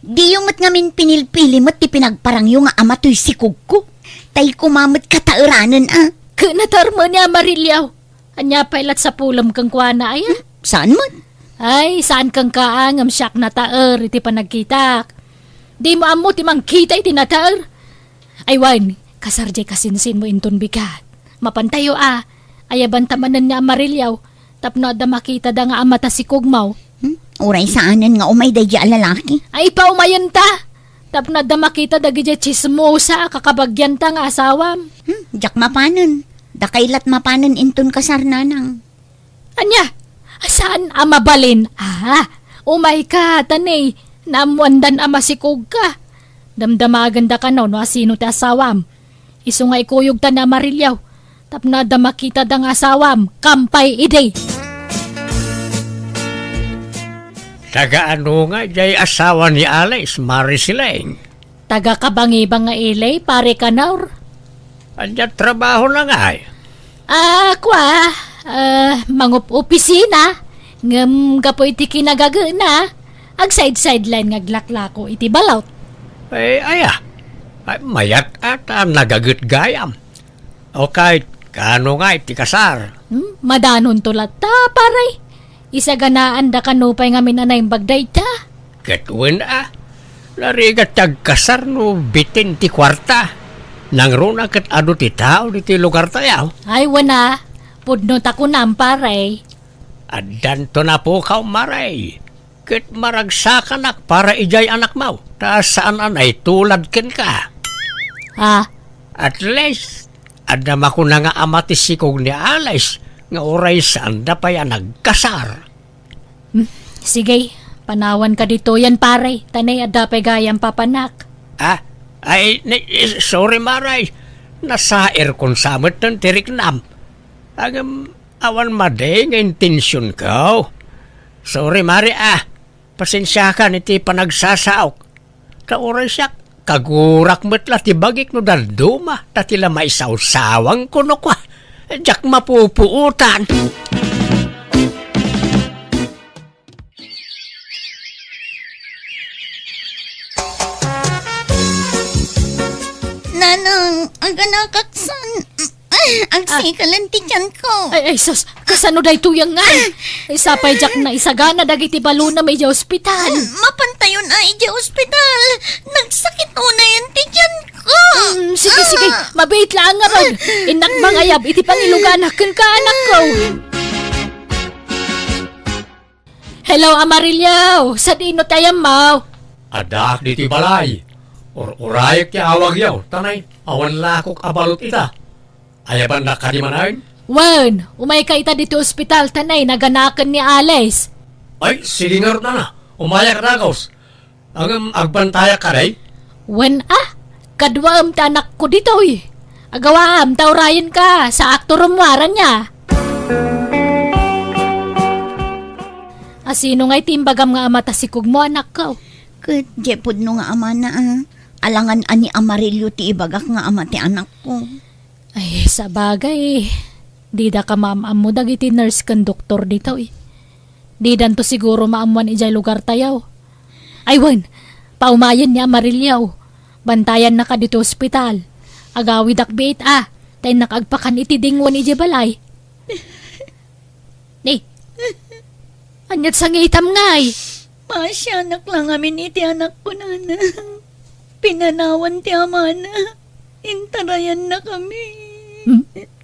Di yung mat ngamin pinilpili mo't ti pinagparang yung nga ama to'y sikog ko. Tay kumamot katairanan Kanatarmo niya Marilyaw. Anya pailat sa pulam kang kuana ay Saan mo? Ay, saan kang kaangam siyak na taer iti panagkitak. Di mo amo ti mangkita iti na taer. Ay wan, kasarjay kasinsin mo inton bigat. Mapantayo ayaban tamanan niya Marilyaw. Tapno da makita da nga amata si Kugmaw. Uray saanan nga umay day lalaki. Ay paumayan ta. Tapno da makita da gidya chismosa kakabagyan ta nga asawam. Jak mapanon. Dakailat mapanon inton kasarnanang. Anya, saan amabalin? Umay ka, tanay. Namuandan ama si Kugka. Damdamagan da ka no asino ti asawam. Iso nga ikuyog ta na Marilyaw. Tapno da makita da nga asawam. Kampay ide. Taga ano nga jay asawa ni Alice, Marisileng. Taga kabangibang nga ilay, pare ka naur. Anya trabaho na nga ay. Mangup opisina. Ngam gapo iti kinagagana. Ag side-sideline ngaglaklako iti balawt. Ay mayat at nagagut gayam. O kahit kano nga iti kasar. Madanon tulat ta, paray. Isaganaan da kanupay ngamin anay bagday ta. Katwen narigat tagkasar no bitin ti kwarta. Nang runa kat ado ti tao ti lugar tayaw. Ay wana, pudno ta kunam paray. Adan to na po kaw maray. Kat maragsakan para ijay anak mau. Ta saan anay tulad ken ka. At least, adama ko na nga amati sikog ni Alice nga oray saan da pa yan nagkasar. Sige, panawan ka dito yan paray. Tanay adapay gayang papanak. Sorry maray. Nasair kon samot ng tiriknam. Awan maday nga intensyon ko. Sorry mari pasensya ka niti panagsasaok. Kaoray siya, kagurak mo't latibagik no dalduma. Tatila maisawsawang kuno kwa. Diyak mapupuutan. Nanang, ang ganakaksan. Ang sikalan ti tiyan ko. Ay sus, kasano day tuyang nga. Isapay jak na isagana dagiti balo na may ospital. Mapantayon iti ospital. Nagsakit una yan ti tiyan ko. Sige, mabait lang nga ron. Inak mangayab, iti pangiluganakan ka anak ko. Hello, Amarilyaw. Sa dino tayo, Mau? Adak di ti balay. Urayak ti awag yaw. Tanay, awan lakok abalot ita. Ayaban na kanimanan? Wan, umay ka ita dito ospital, tanay, naganakan ni Alice. Ay, sige nga na. Umayak na kaos. Ang agbantaya ka day? Wan kadwaam ta anak ko dito Agawaam, taurayan ka, sa aktor umwaran niya. Asino nga itimbagam nga ama tasikog mo anak ko. Kat jepod no nga ama na alangan ani Amarillo ti ibagak nga ama ti anak ko. Ay, sa bagay, di da ka maamam mo dagiti nurse kan doktor dito eh. Di dan to siguro maamuan ijay lugar tayaw. Ay, wan, paumayan niya Amarilyaw. Bantayan na ka dito ospital. Agawid akbit tay nakagpakan iti dingwan ijay balay. Ni, anyat sa ngitam ngay. Masyanak lang amin iti anak ko nana. Pinanawan ti ama na. Intarayan na kami.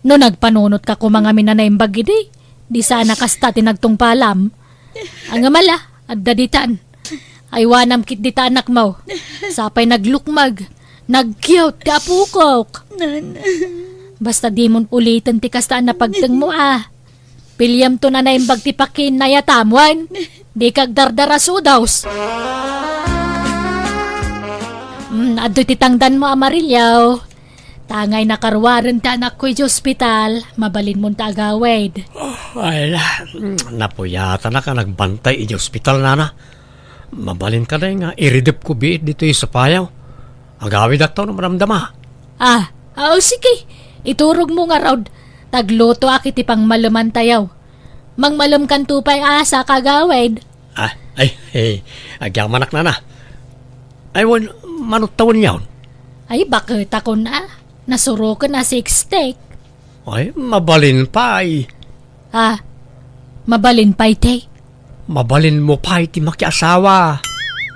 No nagpanunot ka kumanga minanaimbag gidi. Di sana kasta tinagtungpalam. Ang amala, at daditan. Ay wanam kit dita anak mo. Sapay naglukmag. Nag-cute ka pukok. Nana. Basta di mon ulitin ti kasta na pagteng mo Pilyam to na naimbag ti pakin na yatamwan. Di kag dardara sudaws. Ado ti tangdan mo Amarilyaw. Tangay nakarwaran ta anak ko iti ospital. Mabalin mo ta agawid. Ay, napuyata na ka nagbantay iti ospital nana. Mabalin ka na nga iridip ko biit dito sa payaw. Agawid at na maramdama. Sige. Iturog mo nga raw. Tagluto akiti pang maluman tayaw. Mangmalum kan tupay sa kagawid. Agyamanak na na. Ay, manot tawon yawn. Ay, bakit ako na? Nasuro ko na 6 steak. Ay, mabalin pa ay. Mabalin pa ite. Mabalin mo pa iti makiasawa.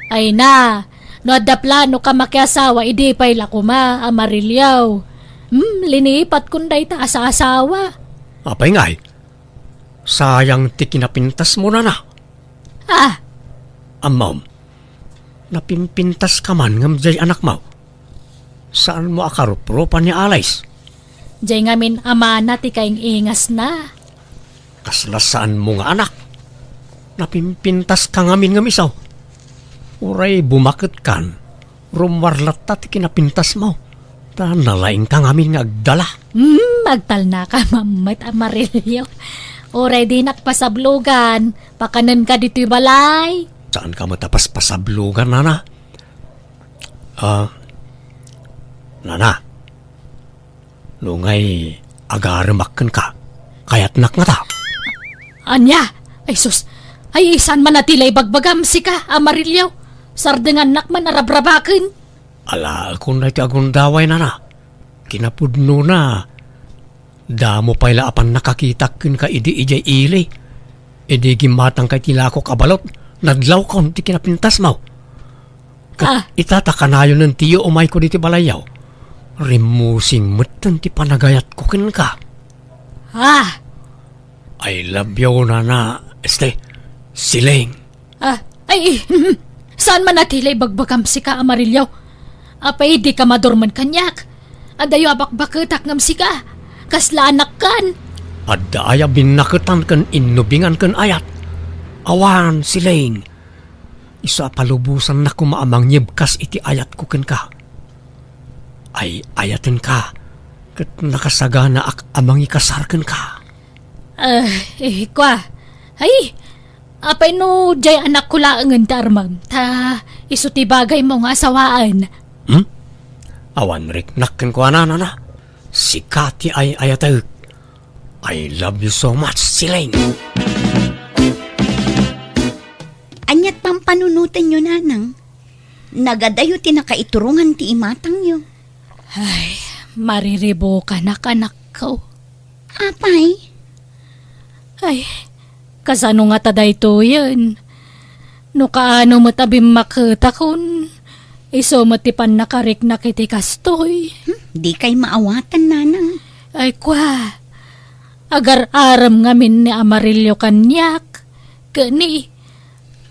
Ay na, no adda plano ka makiasawa, idi pa'y lakuma, Amarilyaw. Linipat kunday ta sa asawa. Apay ngay, sayang ti kinapintas mo na. Ma'am, napimpintas ka man ngam jay anak mo. Saan mo akarupropan ni Alays? Jay ngamin amana ti kaing ingas na. Kaslasaan mo nga anak. Napimpintas ka ngamin ngam isaw. Uray bumakit kan, rumwarlat ti kinapintas mo. Ta nalaing ka ngamin nga agdala. Magtal na ka, mamait Amarilyo. Already nakpasablugan, pakanan ka dito'y balay. Saan ka matapas pasablugan, nana? Nana, lungay agaramakkan ka, kaya't nak nga ta. Anya, ay sus, ay isan man natilay bagbagam si ka, Amarilyo. Sardengan nak man arabrabakin. Ala, kung na iti agundaway, nana, kinapudno na. Damo pa'y laapan nakakitakin ka idi-ijay ili. Idi gimatang kay tilako kabalot, nadlaw kon ti kinapintas mo. Itataka na yun ng tiyo umay ko diti balayaw. Rimusing mutan ti panagayat ko kin ka. I love you, nana. Siling. Saan man natilay bagbagam si ka, Amarilyo? Apay di ka madurman kanyak. Adayo abak-baketak ngam si ka. Kasla anak kan. Adda aya binaketan kan inubingan kan ayat. Awan, siling. Isa palubusan na kumaamang nyibkas iti ayat ko ken ka. Ay ayatin ka. Kat nakasagana ak amang ikasarken ka. Kwa. Ay, apay no, jay anak ko laangan tarmam. Ta, isuti bagay mo nga asawaan. Awan riknak ken ko na. Si Kati ay ayatag. I love you so much, siling. Anyat pampanunutan nyo, nanang. Nagadayo tinakaiturungan ti imatang nyo. Ay, mariribo ka na kanak ko. Apay? Ay, kasano nga taday to yan? No kaano mo tabing makita kun iso matipan nakarik na kiti kastoy. Di kay maawatan, nanang. Ay kwa, agar-aram ngamin ni Amarilyo kanyak. Kani,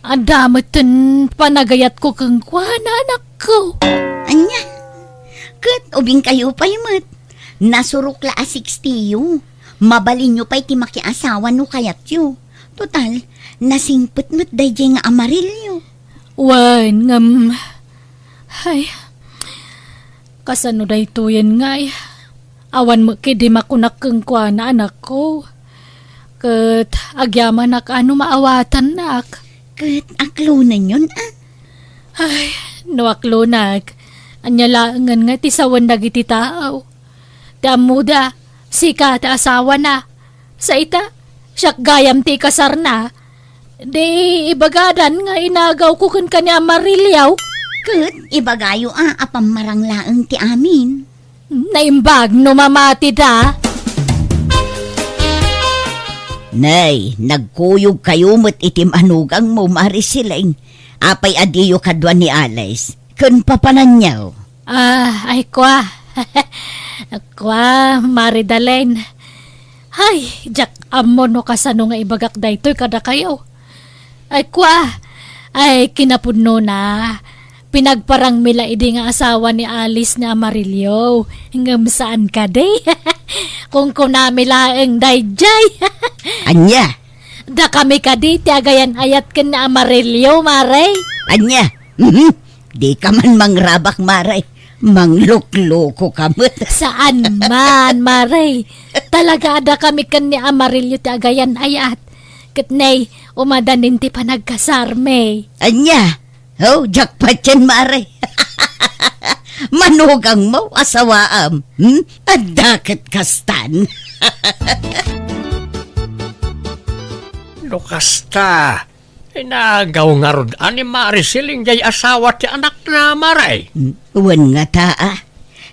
adamatan panagayat ko kang kwa na anak ko. Anya? Kat, ubing kayo pa'y mat. Nasurok la a 60 yu. Mabalin nyo pa'y ti makiasawa no kayat yu. Total, nasingput mo't dayjay nga Amarilyo. Wan, ngam. Ay, kasano day to yan ngay. Awan mo kidi makunak kang kwa na anak ko. Kat agyaman nak ano maawatan nak. Kat aklunan yun Ay, no aklunak. Anya laangan nga ti sawan dagiti tao. Damuda, sika ta asawa na. Sa ita, siyak gayam ti kasar na. Di ibagadan nga inagaw ko kan kanya Marilyaw. Kat ibagayo apang maranglaang ti amin. Naimbag no mamati da. Nay, nagkuyog kayo mo't itim anugang mo Marisileng. Apay adiyo kadwa ni Alice. Kun papananyaw. Ay kwa. Kwa, Maridalen. Ay, jak amo no kasano nga ibagak daytoy kada kayo. Ay kwa, ay kinapudno na. Pinagparang mila idi nga asawa ni Alice na Amarillo. Ngam saan ka day? Kung kunamila ang dayjay. Anya, Da kami ka di, tiagayan ayat ka na Amarillo, Maray. anya. Di ka man mangrabak, Maray. Manglukloko ka mo't. Saan man, Maray? Talaga ada kami kan ni Amarillo tiagayan ayat. Katnay, umadanin ti panagkasarme. Anya. Oh, jackpot yan, Maray. Manugang mo, asawaam. Adakit kastan. Lukasta. Inagaw nga rod. Ani Marisiling jay asawa ti anak na Maray. Uwan nga taa.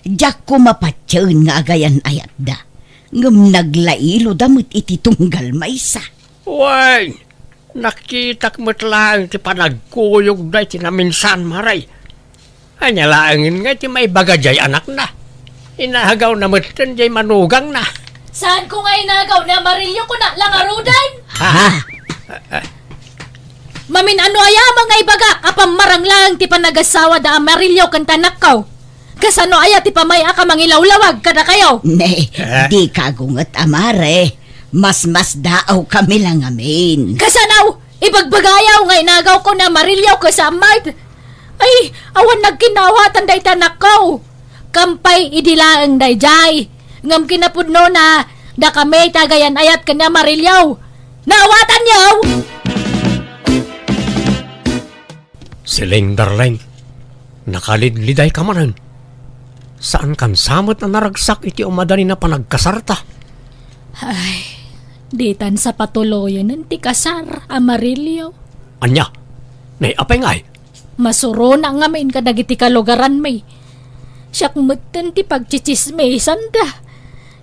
Jak ko mapatyon nga agayan ayat da. Ngam naglailo damot iti tunggal maysa. Uy, nakitak mo't lang ti panagkuyog da ti naminsan Maray. Anya laangin nga ti may bagajay anak na. Inagaw na mo't jay manugang na. Saan ko nga inagaw ni Amarillo ko na lang arudan? Ha? Mamin ano ayamang nga ibagak apang marang lang ti panagasawa da Amarillo kan tanak ko. Kasano aya ti pamaya ka mangilawlawag kada kayo. Ne, di kagungat amare. Mas daaw kami lang amin. Kasanaw, ibagbagayaw nga inagaw ko na Amarillo ko sa amad. Ay, awan nagkinawatan day tanak ko. Kampay idilaang dayjay. Ngam kinapudno na, da kami tagayan ayat kanya Amarillo. Naawatan yaw! Siling darling, nakalidliday ka manan. Saan kan samot na naragsak iti umadani na panagkasarta? Ay, ditan sa patuloyan ng tikasar, Amarillo. Anya, naiapay ngay. Masuro na nga main ka dagiti kalugaran may. Siyak mutan ti pagchichismisan da.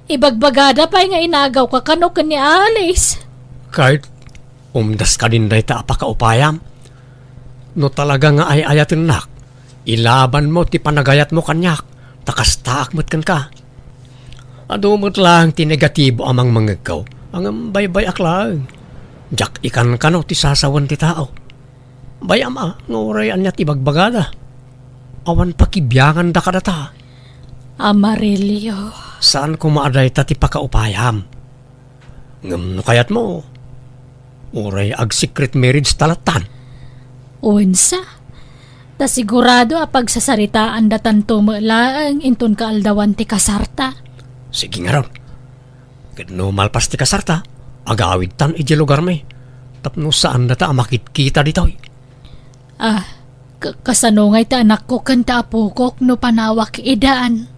Ibagbagada pa nga inagaw ka kano ka ni Alice. Kahit umdas ka din day ta apakaupayam. No talaga nga ay ayatin nak, ilaban mo ti panagayat mo kanyak, takas-taak mo't kan ka. Adumot lang ti negatibo amang mangagaw, ang baybay aklang. Jak ikan ka no ti sasawan ti tao. Bayam ngurayan niya ti bagbagada. Awan pakibyangan da kadata. Amarillo. Saan ko maaday ta ti pakaupayam? Ngam no kayat mo, uray ag secret marriage talatan. Unsa? Ta sigurado apag sasaritaan datan tumalaang inton kaaldawan ti kasarta. Sige nga ron. Kadno malpas ti kasarta, agawid tan iti lugar may. Tapno saan na ta makit-kita ditoy. Kasanungay ta anak ko kanta apukok no panawak idaan.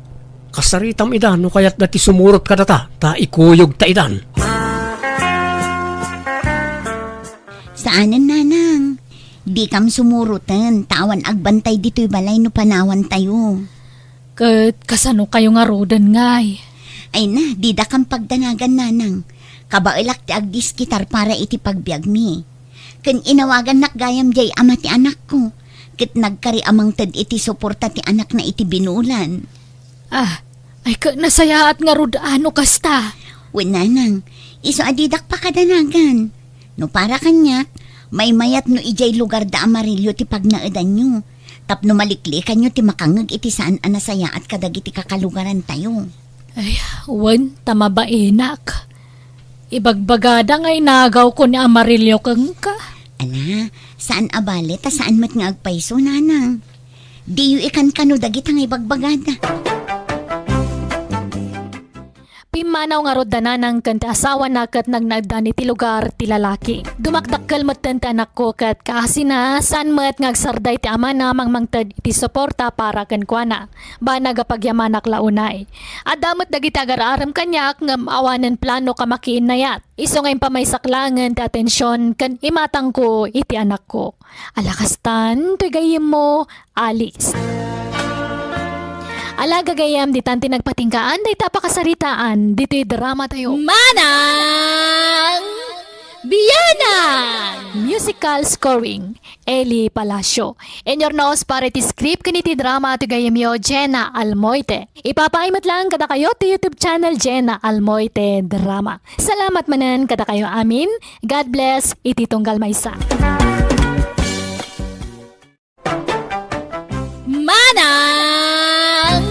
Kasaritam idan no kayat dati sumurot ka data, ta ikuyog ta idan. Saanan, nanang? Di kam sumurutan. Tawan agbantay dito'y balay no panawan tayo. Kasano kayo nga rodan ngay? Ay na, di da kam pagdanagan, nanang. Kabailak ti agdis kitar para iti pagbiag mi. Ken inawagan nak gayam jay ama ti anak ko. Ket nagkari amang tad iti suporta ti anak na iti binulan. Ay nasayaat nga rodano kasta. Wen, nanang, iso adidak pa kadanagan. No para kanyak, may mayat no ijay lugar da Amarillo ti pagnaadan nyo. Tapno maliklikan nyo ti makangag iti saan anasaya at kadagiti kakalugaran tayo. Ay, wan, tama ba inak? Ibagbagada ngay nagaw ko ni Amarillo kang ka. Ala, saan abale ta saan mat nga agpaiso, nanang? Di yu ikan kano dagit ang ibagbagada. manaw nga rodanan kan ti asawa na kat nagnagdan iti lugar ti lalaki. Dumakdakkel met ti anak ko kat kaasina saan met ngagsarday ti ama na mangmangted iti suporta para kan kuana. Ba nagapagyamanak launay. Adamot dagiti agararam kanyak ngam awanen plano kamakiin nayat. Iso ngayon pa may saklangan ti atensyon kan imatang ko iti anak ko. Alakastan, tuy mo, Alice. Ala gagayam di tanti nagpatingkaan day tapakasaritaan dito'y drama tayo. Manang Biyanang! Musical scoring, Eli Palacio. In your nose para ti script kaniti drama ti gayamyo Jenna Almoite. Ipapaimat lang kada kayo ti YouTube channel Jenna Almoite Drama. Salamat manan kada kayo amin. God bless iti tunggal maysa. Manang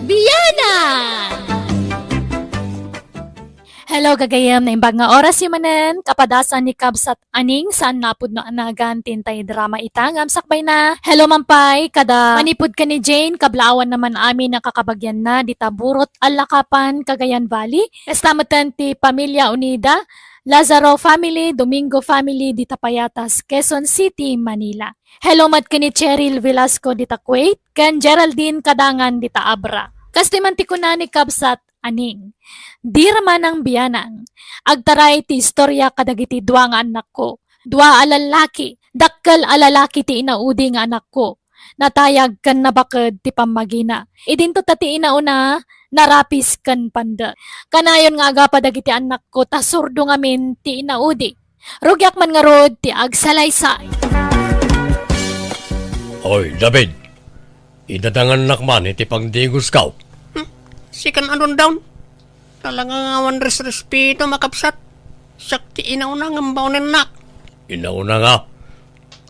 Biyanang! Hello gagayam na imbag nga oras yumanen kapadasan ni Kabsat Aning saan napud no anagan tintay drama itangam sakbay na. Hello mampay kada manipud ka ni Jane kablawan naman amin nakakabagyan na ditaburot Alakapan Cagayan Valley. Estamatan ti Pamilya Unida, Lazaro Family, Domingo Family di Tapayatas, Quezon City, Manila. Hello mat ka ni Cheryl Velasco di Kuwait, kan Geraldine Kadangan di Abra. Kastimanti ko na ni Kabsat Aning. Di raman ang biyanang. Agtaray ti istorya kadagiti dua nga anak ko. Dua alalaki. Dakkel alalaki ti inaudi nga anak ko. Natayag kan nabaked ti pamagina. Idinto tati inauna narapis kan panda. Kanayon nga aga padagiti anak ko tasurdo ngamin ti inaudi. Rugyak man nga rod ti agsalaysay. Oy, David. Idadangan nakman iti pagdigos ka. Sikan anon down. Talagang awan respeto makapsat. Sakti inauna ng baunin nak. Inauna nga.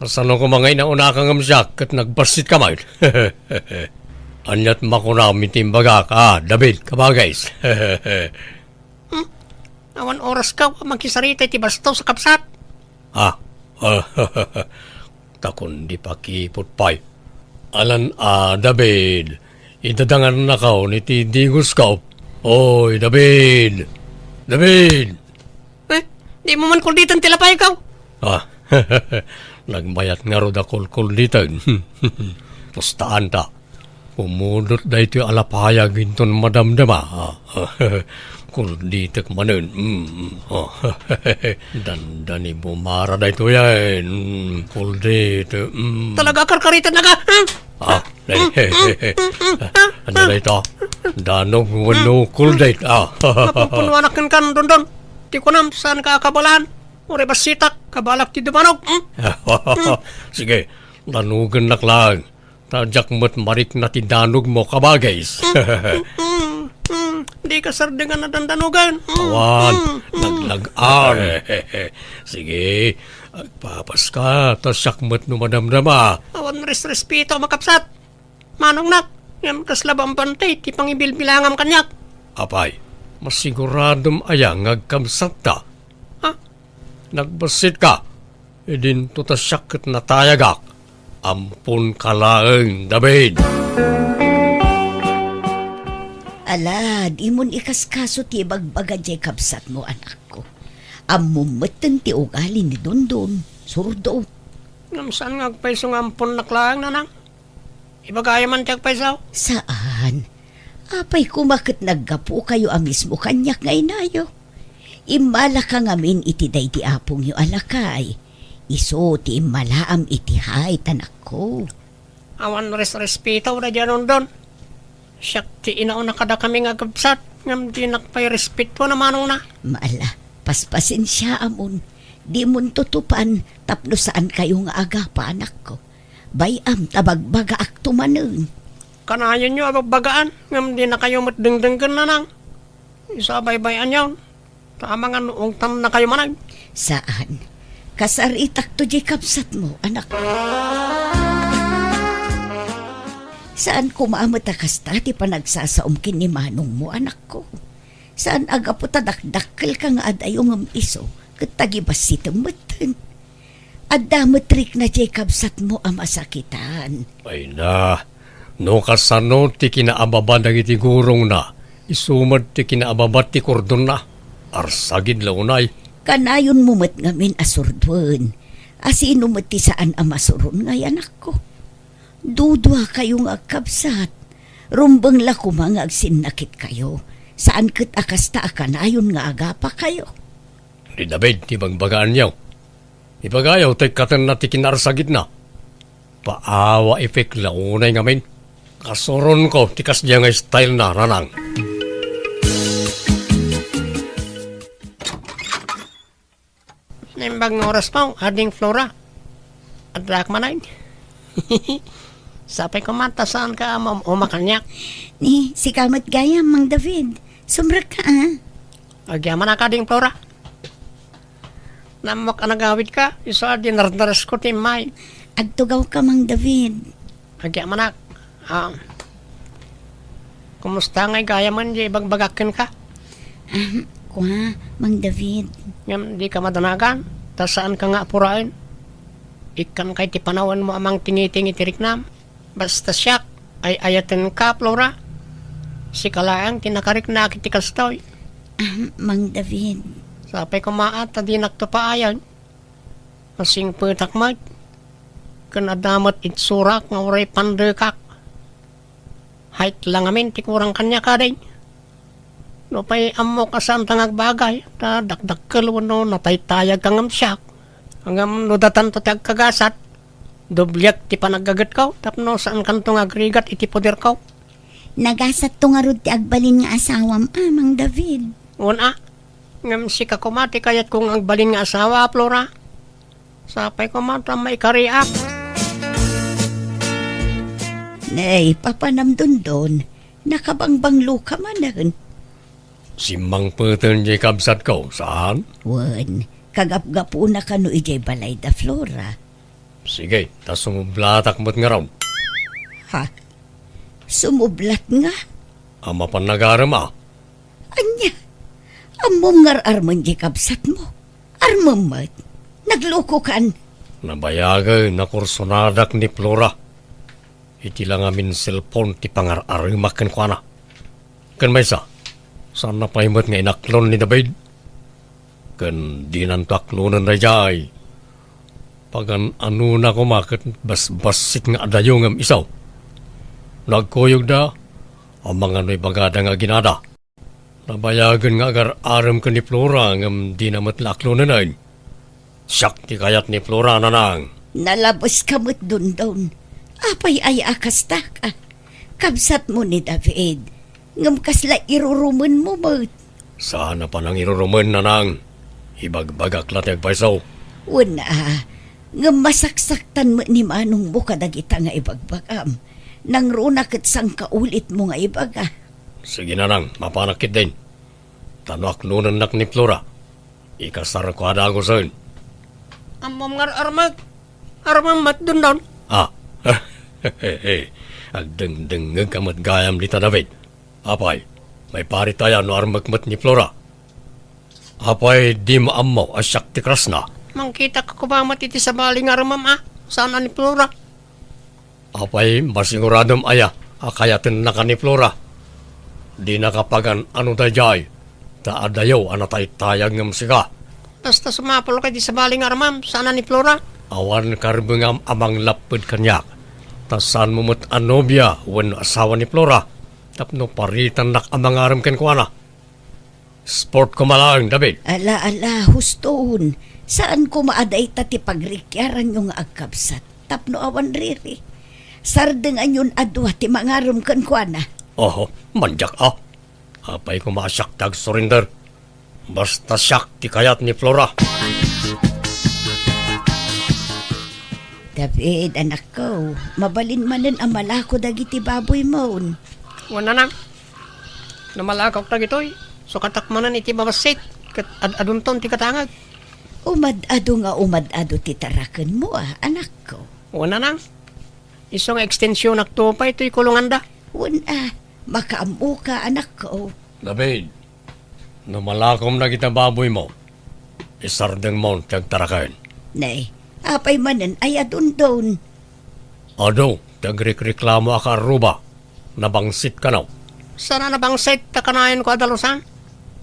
Kasano ko mga inauna kang amsyak at nagbasit ka man. Anyat makunami timbaga ka, David, kabagays. Awan oras ka, magkisarita iti bastaw sa kapsat. Takon di pa kipot pa'y. Alan David. Idadangan na kao ni ti digos kao. Oy, David! David! Di mo man kulditan tilapay kao. Nagmayat nga ro da kulditan. Pustaan ta. Pumudot da ito alapayag inton madamdama. Kulditak manen. Dandani bumara da ito yan. Kuldit. Talaga karkaritan na ka? Ano na ito? Danog wano kuldit. Napupunuanak kan don. Di ko nam saan ka kabalaan. Ure basitak, kabalak ti dumanog. Sige, danugan nak lang. Tadyak mo't marik na ti danog mo kabagays. Di ka sardingan na dandanugan. Awan, naglagaan. Sige, agpapas ka, tasyak mo't numadamdama. Awan respeto makapsat. Manong nak, yan kaslabang bantay, ti pangibilbilangam kanyak. Apay, masiguradom ayang agkamsat ta. Nagbasit ka, idin to tasyak na tayagak. Ampun kalaeng, David. Ala, di mon ikaskaso ti bagbaga jay Kabsat mo anak ko. Amumatan ti ugali ni Dondon, surdo. Saan nga agpaiso nga ampun nakalaeng nanang? Ibagaya man ti agpaisaw? Saan? Apay kumakit naggapo kayo mismo kanyak ngay nayo. Imala ka ngamin iti day di apong yu alakay. Iso ti imalaam iti hay tanak ko. Awan respeto na dyan don. Siyak ti inauna kada kami nga gabsat. Ngam di nakpay respeto na manong na. Maala, paspasin siya amon. Di mon tutupan tapno saan kayo nga aga pa anak ko. Bayam tabagbaga akto manun. Kanayon nyo abagbagaan. Ngam di na kayo matdengdenggan na nang. Isa baybayan yun. Tama nga noong tam na kayo manag. Saan? Kasaritak to di Kabsat mo, anak. Saan kumamata kasta ti panagsasaumkin ni manong mo, anak ko? Saan aga po tadakdakkel ka nga adayong ang iso, katagibas sitamatan? Adamatrik na di Kabsat mo ang masakitan. Ay na, no kasano ti kinaababan iti gurong na, Isumad ti kinaababat ti kordon na. Arsagid launay. Kanayon mo mat ngamin asurdwan. Asino mat ti saan amasurun ngay anak ko. Dudwa kayong agkabsat. Rumbang la kumang agsinakit kayo. Saan kat akasta kanayon nga agapa kayo. Di David, ti bagbagaan niyaw. Ibagayaw, tay katan na ti kinarsagid na. Paawa efek launay ngamin. Kasoron ko, tikas diya nga style na ranang. Nimbag nga oras mo, ading Flora. At rak manay. Sapay ko mata saan ka umakanyak. Ni, si kamat gaya, Mang David. Sumrak ka, ah. Agyaman na ka ding Flora. Namok anagawid ka, isa di nardaras ko timay. Agtugaw ka, Mang David. Agyaman na. Kumusta ngay gaya man di bagbagakin ka? Kwa, Mang David. Ngam di ka madanagan. Ta saan ka nga apurain? Ikan kay ti panawan mo amang tinitingi tiriknam. Basta siyak ay ayatin ka, Flora. Si kalaang tinakarik na kiti kastoy. Mang David. Sapay ko maat na di nakapaayan. Masing putakmag. Kanadamat itsurak nga uray pandekak. Hait lang amin, tikurang kanya ka din. No pa'y amo ka saan tangag bagay. Ta dakdakkel wano nataytayag kang amsyak. Hanggang nudatan to tiyag kagasat. Doblyak ti panagagat ko. Tapno saan kantong agrigat iti poder ko. Nagasat to nga rod ti agbalin nga asawam, Mang David. Una, ngam si kakumati kayat kong agbalin nga asawa, Flora. Sapay ko mata may kariak. Nay, papanamdundon. Nakabangbang luka manan. Si Mang Putin di kabsat ko, saan? Wan, kagapgapo na kano ijay balay da Flora. Sige, tas sumublatak mo't nga raw. Ha? Sumublat nga? Ama pa nagaram ah. Anya? Among ngar-arman di kabsat mo. Armamat. Nagluko kan. Nabayagay na kursonadak ni Flora. Iti lang amin cellphone ti pangar-arimakin ko na. Kan may sa? Saan na paimot nga inaklon ni David? Kan di nanto aklonan na jay. Pagan ano na kumakit bas-basit nga adayo ngam isaw. Nagkuyog da, ang mga no'y bagada nga ginada. Nabayagan nga agar-aram ka ni Flora ngam di namat laklonan ay. Siyak ti kayat ni Flora na nang. Nalabos ka mo't dun. Apay ay akasta ka. Kabsat mo ni David. Ngam kasla iruruman mo mo't. Sana pa nang iruruman na nang. Ibagbagak latag paisaw. Una, ngam masaksaktan mo ni manong mo kadagita nga ibagbagam. Nang runakat sang kaulit mo nga ibaga. Sige na nang, mapanakit din. Tanak nunan nak ni Flora. Ikasar ko ada ako sa'yo. Amam nga armag. Armag mat dun down. Ah, agdeng-deng kamat gayam dita David. Apay, may pari tayo no armag mat ni Flora. Apay, di maamaw asyak ti krasna. Mangkita ka ko ba matiti sa baling armam ah? Sana ni Flora? Apay, masiguradom aya. Akayatin na ka ni Flora. Di nakapagan ano dayay. Taadayaw anatay tayag ng musika. Basta sumapalo kay di sa baling armam. Sana ni Flora? Awan karbungam amang lapid kanyak. Tasan mo mo't anobya wen asawa ni Flora. Tapno paritan nak amang aram ken kuana. Sport ko malang, David. Ala, huston. Saan ko maaday tati pagrikyaran yung agkabsat? Tapno awan riri. Sardengan yun adwa ti mangaram kan kuana. Oho, manjak ah. Apay ko masyak tag surrender. Basta syak ti kayat ni Flora. David, anak ko, mabalin manen ang malako dagiti baboy mo. Wala na. Namalakaw tag ito'y. So katakmanan iti babasit. Adunton ti katangag. Umad-ado ti tarakan mo anak ko. Wala na. Isang extensyon nakto pa ito'y kulunganda. Wala, makaamu ka anak ko. David, namalakom na kita baboy mo. Isardeng mo tiyag tarakan. Nay, apay manen ay adundon. Ado, tiyag reklamo aka aruba. Nabangsit ka na. Sana na bang set ta kanayan ko adalusan?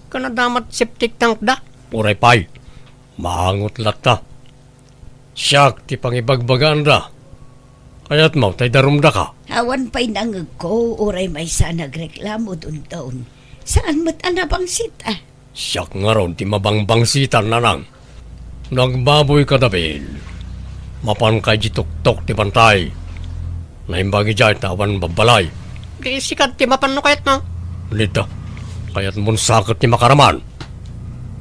Kanadamat septic tank da. Uray pay, maangot lata. Siyak ti pangibagbagaan da. Kaya't mo, tay darumda ka. Awan pa'y nangag ko, uray may sa nagreklamo dun taon. Saan mo't anabang sita? Siyak nga ron, ti mabangbangsitan na nang. Nagbaboy ka dabil. Mapan kay di tuktok ti pantay. Naimbagi dyan, tawan babalay. Di sikat ti mapan no kayat mo. Lita, kaya't mun sakit ti makaraman.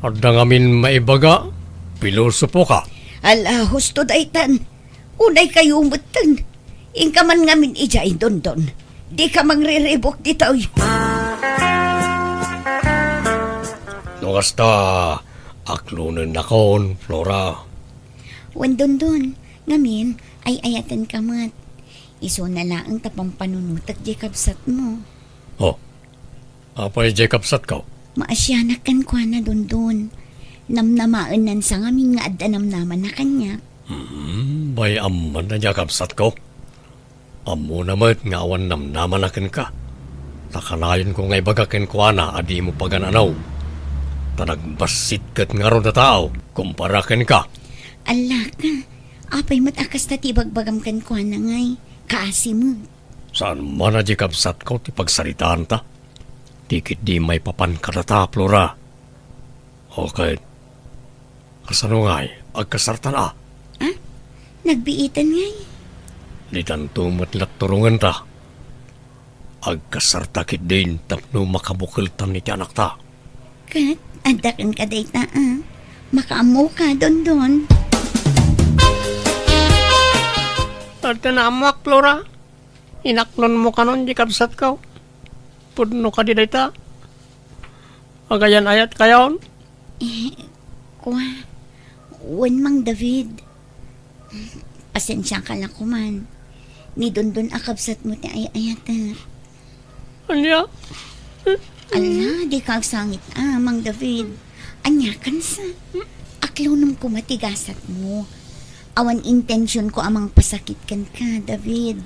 At dangamin maibaga, pilosopo ka. Ala, husto daytan. Unay kayo umutan. Ingka man ngamin ijay don. Di ka mangre-rebok dito. No kasta, aklunan na kon, Flora. Wandon ngamin ay ayatan ka mat. Iso na lang tapang panunutak di kabsat mo. Oh, apay Jacob sat ka. Maasyanak kan kwa na don. Namnamaan nan sa ngamin nga adda namnaman na kanya. Bay amman na Jacob sat ka. Amo naman nga awan namnaman akin ka. Takalayon ko nga ibagakin ko na adi mo pagananaw. Tanagbasit kat nga ron na tao, kumparakin ka. Ala ka, apay matakas na tibagbagam kan kwa na ngay. Kaasi mo. Saan man na Jacob sat ka ti pagsaritaan ta? Tikit di may papan ka na ta, Flora. Okay. Kasano ngay, agkasartan ah. Nagbiitan ngay. Di tanto matlat turungan ta. Agkasartakit din tapno makabukiltan ni ti anak ta. Kat, adakan ka dayta Makaamo ka don. At naamak, Flora. Inaklon mo ka nun, di kapsat ka. Pudno ka di dayta. Agayan ayat kayon. Kwa, wan mang David. Pasensya ka lang kuman. Ni don akabsat mo ti ayatar. Anya? Ala, di ka agsangit mang David. Anya kan sa. Aklonum ko matigasat mo. Awan intensyon ko amang pasakit kan ka, David.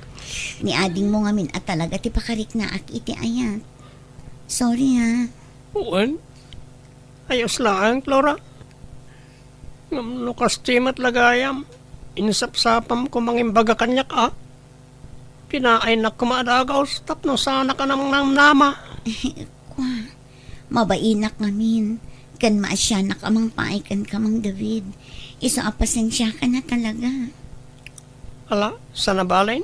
Ni ading mo ngamin at talaga ti pakarik na ak iti ayat. Sorry Uwan? Ayos lang, Flora. Ngamno kastimat lagayam. Insapsapam ko mangimbaga kanyak Pinaay na kumadagaw tapno sana ka namang namnama. Kwa, mabainak ngamin. Kan maasyanak amang paikan ka mang David. Isa pasensya ka na talaga. Ala, sana balay?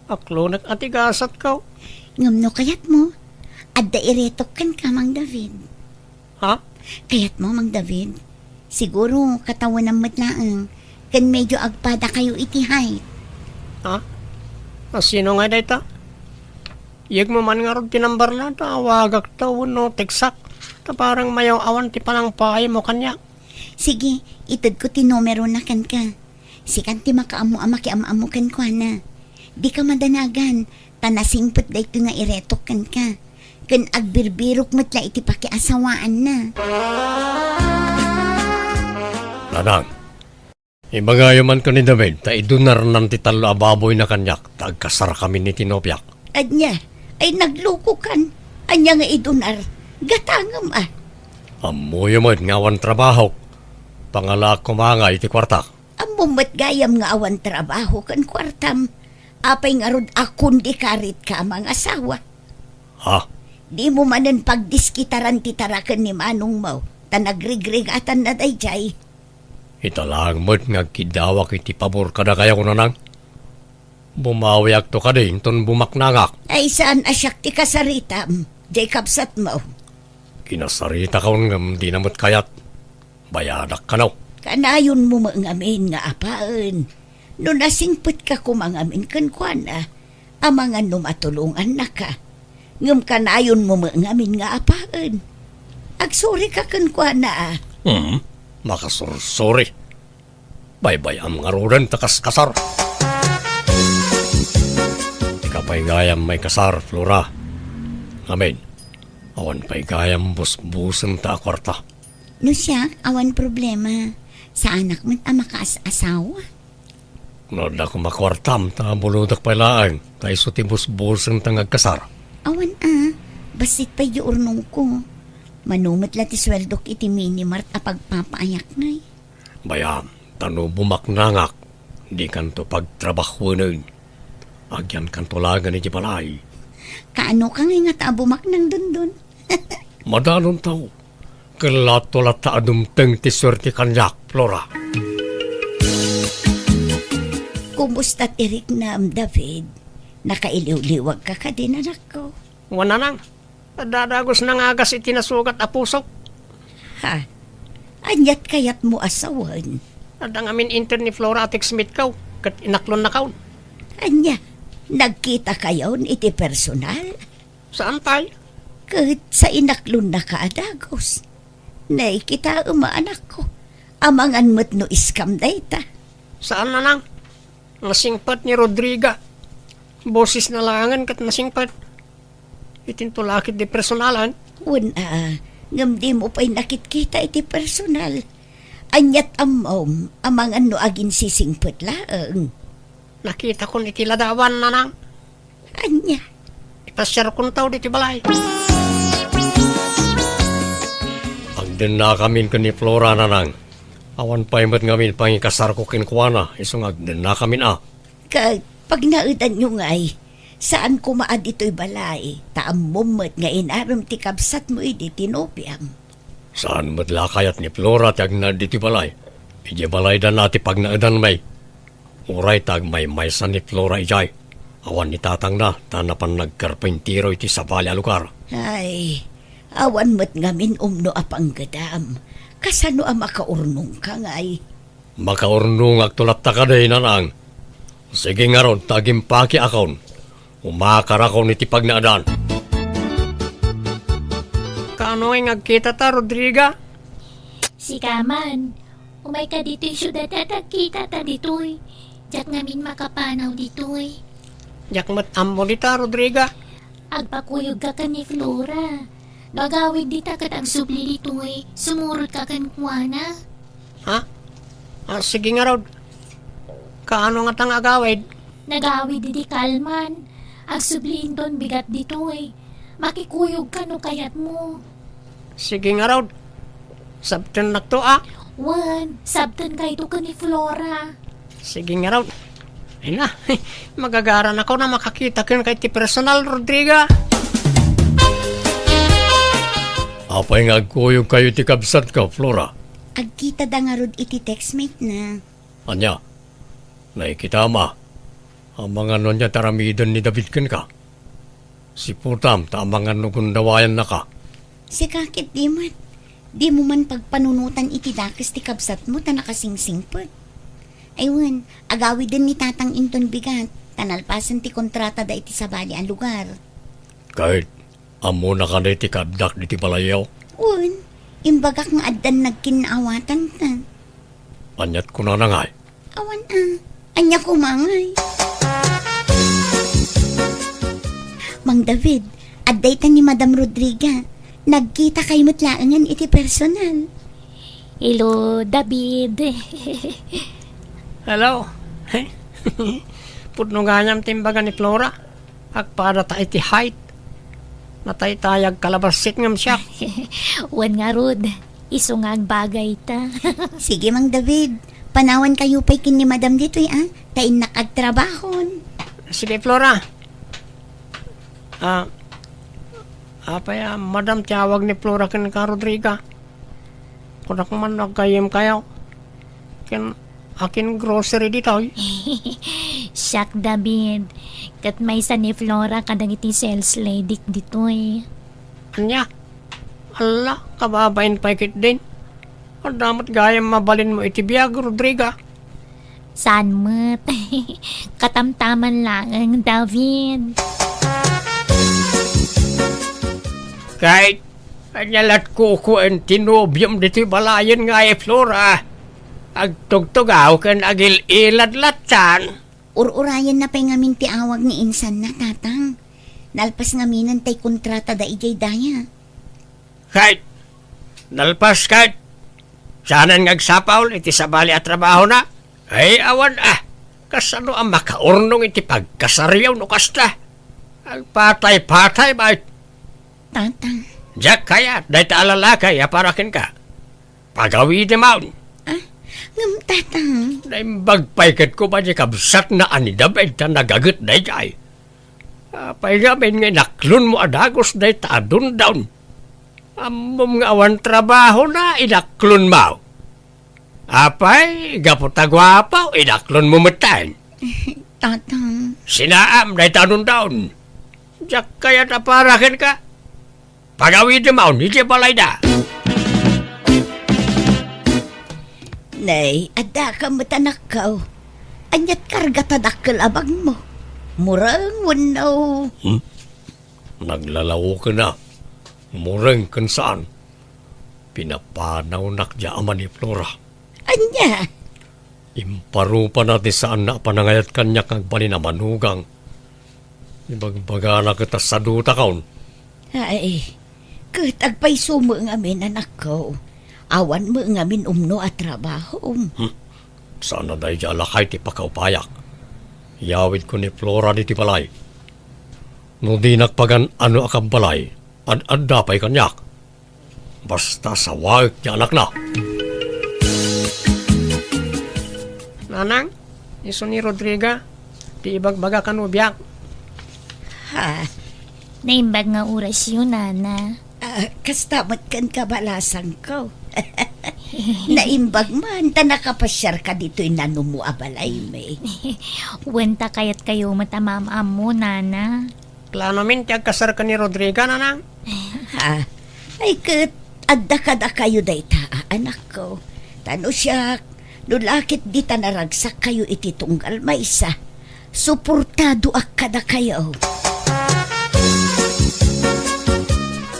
Aklo nag-atigasat ka. Ngamno kayat mo. Adda iretok kan ka mang David. Ha? Kayat mo mang David. Siguro katawan ng matlaang. Kan medyo agpada kayo iti height. Ha? Sino nga dayta? Yag mo man nga ron tinambar na tawagak to no teksak. Ta parang mayaw awan ti palang paay mo kanya. Sige, itod ko tinumero na kan ka. Sikan ti makaamu-ama ki ama-amu kan kwa na. Di ka madanagan. Tanasingpot da ito nga iretok kan ka. Kan agbirbirok matla iti pakiasawaan na. Lanang, ibagayo man ko ni David, ta idunar ng titalo ababoy na kanyak, tagkasar kami ni Tinopyak. Anya, ay nagluko kan. Anya nga idunar. Gatangam Amoy mo ngawan trabaho. Pangala ko mga iti kwarta. Amumat gayam nga awan trabaho kan kwartam. Apay nga rod akon di karit ka mga asawa. Ha? Di mo manan pagdiskitaran titarakan ni Manong Mau. Tanagrigregatan na dayjay. Italang mo't nga kidawak iti pabor kada kaya ko nanang. Bumawiak to ka din, ton bumaknangak. Ay saan asyak ti kasaritam, Jacob Satmaw. Kinasarita ka nga di namot kayat. Bayadak ka na. Kanayon mo mangamin nga apaan. No nasingput ka kumangamin kan kwana, ang mga numatulungan na ka. Ngam kanayon mo mangamin nga apaan. Agsuri ka kan kwana Makasursuri. Baybay ang mga rudan takas kasar. Ikapay gayam may kasar, Flora. Amen. Awan pay gayam busbusan ta kwarta. No siya, awan problema. Sa anak mo't ang makaas-asawa. Noda ko makwartam ta buludak pay laang. Kay so ti busbusan ta ngagkasar. Awan Basit pa urnong ko. Manumot lang ti sweldok iti minimart a pagpapaayak ngay. Bayam, tano bumaknangak, di kanto pagtrabaho nun. Agyan kanto lagan iti balay. Kaano ka ngay nga taabumak ng dundun? Madanon tao. Kalato-lat ta adumteng ti swerte kanyak, Flora. Kumusta tirik na David? Nakailiw-liwag ka ka din anak ko. Wana nang. Dadagos na nga agas iti nasugat a pusok. Ha? Anyat kayat mo asawan? Adang amin inter ni Flora at Smith kaw. Kat inaklon na kaon. Anya, nagkita kayo iti personal? Saan tayo? Kahit sa inaklon na kaadagos. Naikita anak ko. Amangan mo't no iskam dayta. Saan na nang? Nasingpat ni Rodriga. Boses na langan kat nasingpat. Itintulakit di personalan. Una, ngamdi mo pa'y nakit-kita iti personal. Anyat amom, amangan no agin sisingput laang. Nakita ko ni Tiladawan na nang. Anya, Ipasyar kong tao diti balay. Agden na kamin ko ni Flora na nang. Awan pa imat ngamin pangikasar ko kinkwana. Isong agden na kamin kag pag naudan nyo ngay, saan kumaad ito'y balay, taamumot nga inaram ti kabsat mo iti tinopiam. Saan madlakayat ni Flora tag na diti balay? Ije balay dan nati pag naadan may. Uray tag may maysa ni Flora ijay. Awan ni tatang na, tanapan nagkarpentiro iti sa bali a lugar. Ay, awan mo't ngamin umno apang gadam. Kasano ang makaurnong ka ngay? Makaurnong agtulat ta kaday na nang. Sige nga ron, tagimpaki akon. Umakar ako niti pag naadan. Kaano ay nagkita ta, Rodriga? Si Kaman, umay ka dito'y syudad at nagkita ta dito'y. Diyak ngamin makapanaw dito'y. Yak mat ammo dita, Rodriga. Agpakuyog ka ka ni Flora. Gagawid dita kat ang subli dito'y. Sumurot ka kan kuwana. Ha? Sige nga Rod. Kaano nga tang agawid? Nagawid di Kalman. Ang subliin doon bigat dito'y. Makikuyog ka no kayat mo. Sige nga Rod. Sabtan na to Wan, sabtan ka ito ka ni Flora. Sige nga Rod. Ay na, magagaran ako na makakita kin kay ti personal, Rodriga. Apay nga agkuyog kayo ti kabsat ka, Flora. Agkita da nga rod iti textmate na. Anya, nakikita ma. Ang mga nun niya taramidon ni David kin ka. Si Putam, tamangan no kundawayan na ka. Si kakit di mo man pagpanunutan iti dakis ti kabsat mo ta nakasingsingpot. Aywan, agawid din ni tatang inton bigat. Tanalpasan ti kontrata da iti sabali ang lugar. Kahit, amo na ka na iti kabdak di ti balayaw. Un, imbagak nga addan nagkinaawatan ka. Anyat ko na ngay. Awan anya kumangay. Mang David, adday ta ni Madam Rodriga. Nagkita kay mutlaangan iti personal. Hello, David. Hello. Putno ganyam timbaga ni Flora. Agpada ta iti height. Natay-tayag kalabasit ngam siya. Wan nga Rod, iso nga ang bagay ta. Sige Mang David, panawan kayo pa'y kin ni Madam dito'y tain nakagtrabahon. Sige Flora. Apaya, madam tiyawag ni Flora kin ka Rodriga. Kunak man nagkayem kayo. Akin grocery dito. Siyak, David. Kat may sa ni Flora kadang iti sales lady dito'y. Anya? Ala, kababain pa ikit din. Ang damat gayam mabalin mo iti biyag, Rodriga. Saan mo't? Katamtaman lang ang David. Kahit, anyalat ko ang tinobyam dito balayan nga Flora. Agtugtugaw kan agil ilad-latan. Ururayan na pa'y ngamin ti awag ni insan na tatang. Nalpas ngaminan tay kontrata da ijay daya. Kahit, nalpas kahit, sanan ngagsapaw iti sabali at trabaho na. Ay awan kasano ang makaurnong iti pagkasaryaw no kasta. Ang patay-patay ba? Tatang. Jack kaya, dahi ta alalakay, aparakin ka. Pagawi di maun. Ngam tatang. Dahi bagpaikat ko ba di kabsat na anidabay ta nagagot dahi jay. Apay gamin nga inaklon mo adagos dahi ta adun daun. Amom nga awan trabaho na inaklon mo. Apay, gaputa gwapaw, inaklon mo matayin. Tatang. Sinaam dahi ta adun daun. Jack kaya aparakin ka. Pagawi di maun, hindi balay da. Nay, ada ka matanakaw. Anyat karga tadakkel abang mo. Murang wanaw. Naglalaw ka na. Murang kan saan. Pinapanaw nakdya ama ni Flora. Anya? Imparu pa natin saan na panangayat kanya kang paninamanugang. Ibagbaga na kita sa duta kaon. Ay, katagpay sumo nga min anak ko. Awan mo nga min umno at trabaho. Sana dahi dya alakay ti pakaupayak. Yawid ko ni Flora di ti balay. No di nagpagan ano akang balay, ad-adda pa'y kanyak. Basta sa wag niya anak na. Nanang, iso ni Rodriga, di ibagbaga ka no biyak. Ha? Naimbag nga oras yun, Nana. Kastamat kan kabalasan ko. Naimbag man, ta nakapasyar ka dito'y nanumu abalay may. Wenta kayat kayo matamamam mo, Nana. Plano min, tiyag kasar ka ni Rodriga, nanang. Ha? Ay kat, adda kayo day ta, anak ko. Tano siya, nulakit di ta naragsak kayo iti tunggal maysa. Suportado akkada kayo.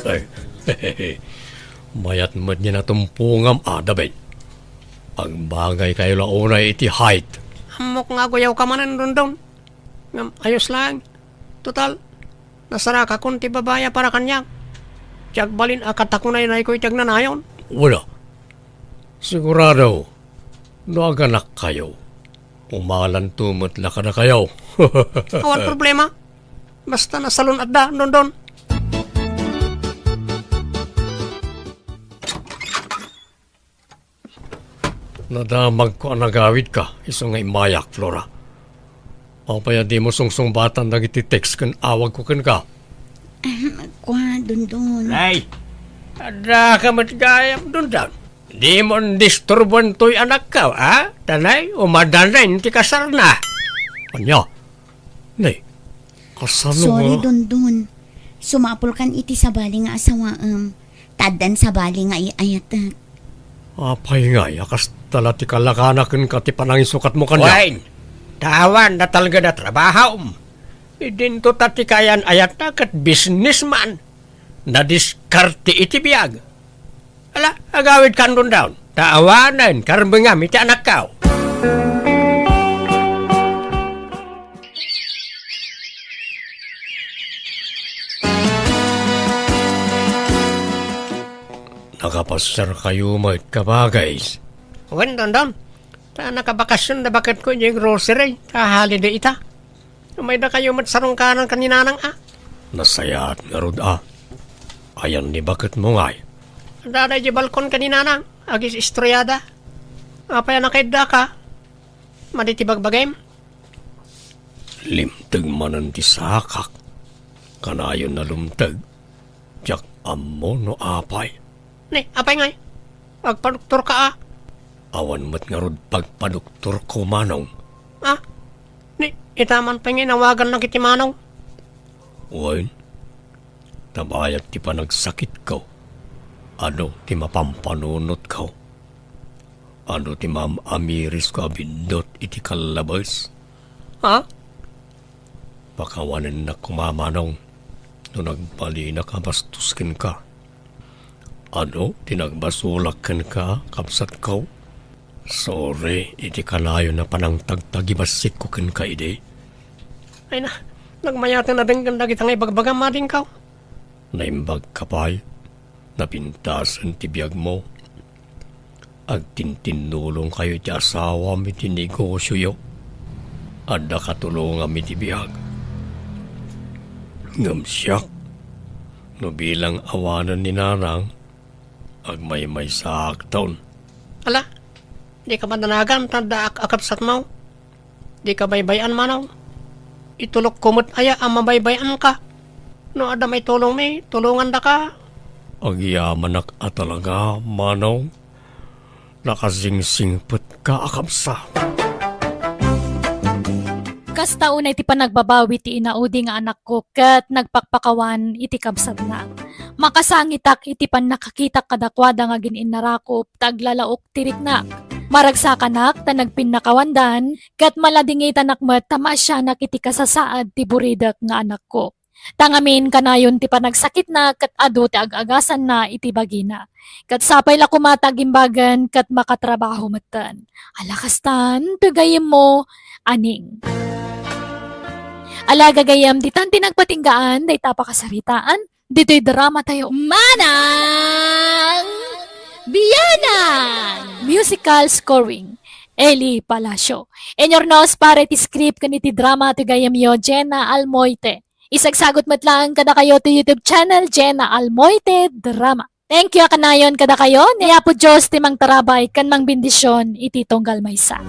Ay, mayat mo niya na tumpungam adabay. Ang bagay kayo launa iti height. Amok nga guyaw ka manan doon. Ayos lang. Total, nasara ka kung ti babaya para kanya. Tiyag balin akatakunay na iko'y tiyag nanayon. Wala. Sigurado, naganak kayo. Umalan tumot la ka na kayo. Awan problema. Basta nasalon at da, doon. Nadamag ko ang nagawid ka, iso nga imayak, Flora. O paya di mo sungsung batan nagiti-text kan awag ko kan ka. Kwa, dun. Ay, ada ka matgayam dun. Di mo disturban to'y anak ka, ha? Tanay, umadanin ti kasal na. Anya? Nay, kasal Sorry, mo. dun. Sumapol kan iti sabali nga asawa, tadan sabali nga iayat. Apay nga, yakas tala ti kalakanakin ka ti panangisukat mo kanya. Wain, tawan na talaga na trabaho. Idinto tati kayan ayat na kat businessman. Nadiskarte iti biyag. Ala, agawid kan doon daw. Taawanan, karambangam iti anak kao. Nakapasyar kayo mga kabagays. Wan, don. Ta nakabakasyon na bakit ko yung grocery. Ta holiday ita. Umay na kayo matsarong kanan kaninanang Nasayat nga rod Ayan ni bakit mo ngay. Daday di balkon kaninanang. Agis istroyada. Apay na kayo da ka. Maditibagbagayim. Limtag manan ti sakak. Kanayon na lumtag. Tiyak amo no apay. Ni, apay ngay. Pagpaduktor ka Awan mat nga rod pagpaduktor ko manong. Ni, itaman pa nga nawagan na kiti manong. Uwain, tabayat ti panagsakit ko. Ano ti mapampanunot ko. Ano ti amiris ko abindot iti kalabas. Pakawanan na kumamanong no nagbali na kabastuskin ka. Ano, tinagbasulakan ka, kapsat ko? Sorry, iti kalayo na panang tagtagibasit ko kan ka ide. Ay na, nagmayatan na din ganda kitang ibagbagam mading ka. Naimbag ka pa'y, napintasan ti biyag mo. Agtintinulong kayo ti asawa mi ti negosyo yo. Adda katulong mi ti biyag. Ngam siya, No bilang awanan ni Nanang, agmay-may sa taon. Ala, di ka mananagan, tanda akapsat mo. Di ka baybayan manaw. Itulok kumot aya ang mabaybayan ka. No ada may tulong may, tulungan da ka. Agyaman talaga, manaw. Nakasingsingput ka akapsa. Kasta unay ti panagbabawi ti inaudi nga anak ko kat nagpakpakawan iti kabsat na. Makasangitak iti pan nakakitak kadakwada nga gininnarakop taglalaok tiriknak. Maragsakanak ta nagpinnakawandan kat maladingitan nakmet tamasyanak iti kasasaad ti buridak nga anak ko. Tangamin kanayon ti panagsakit na kat ado ti agagasan na iti bagina. Kat sapay la kumatag imbagan kat makatrabaho matan. Alakastan, pagayem mo, aning. Alaga gayam, ditan tinagpatinggaan, day tapakasaritaan, dito'y drama tayo. Manang Biyanang! Musical scoring. Eli Palacio. Enyornos pare ti script kaniti drama ti gayam yo, Jenna Almoite. Isagsagot matlaan kada kayo ti YouTube channel, Jenna Almoite Drama. Thank you kanayon kada kayo. Niya po Diyos timang tarabay kan mang bendisyon iti tunggal maysa.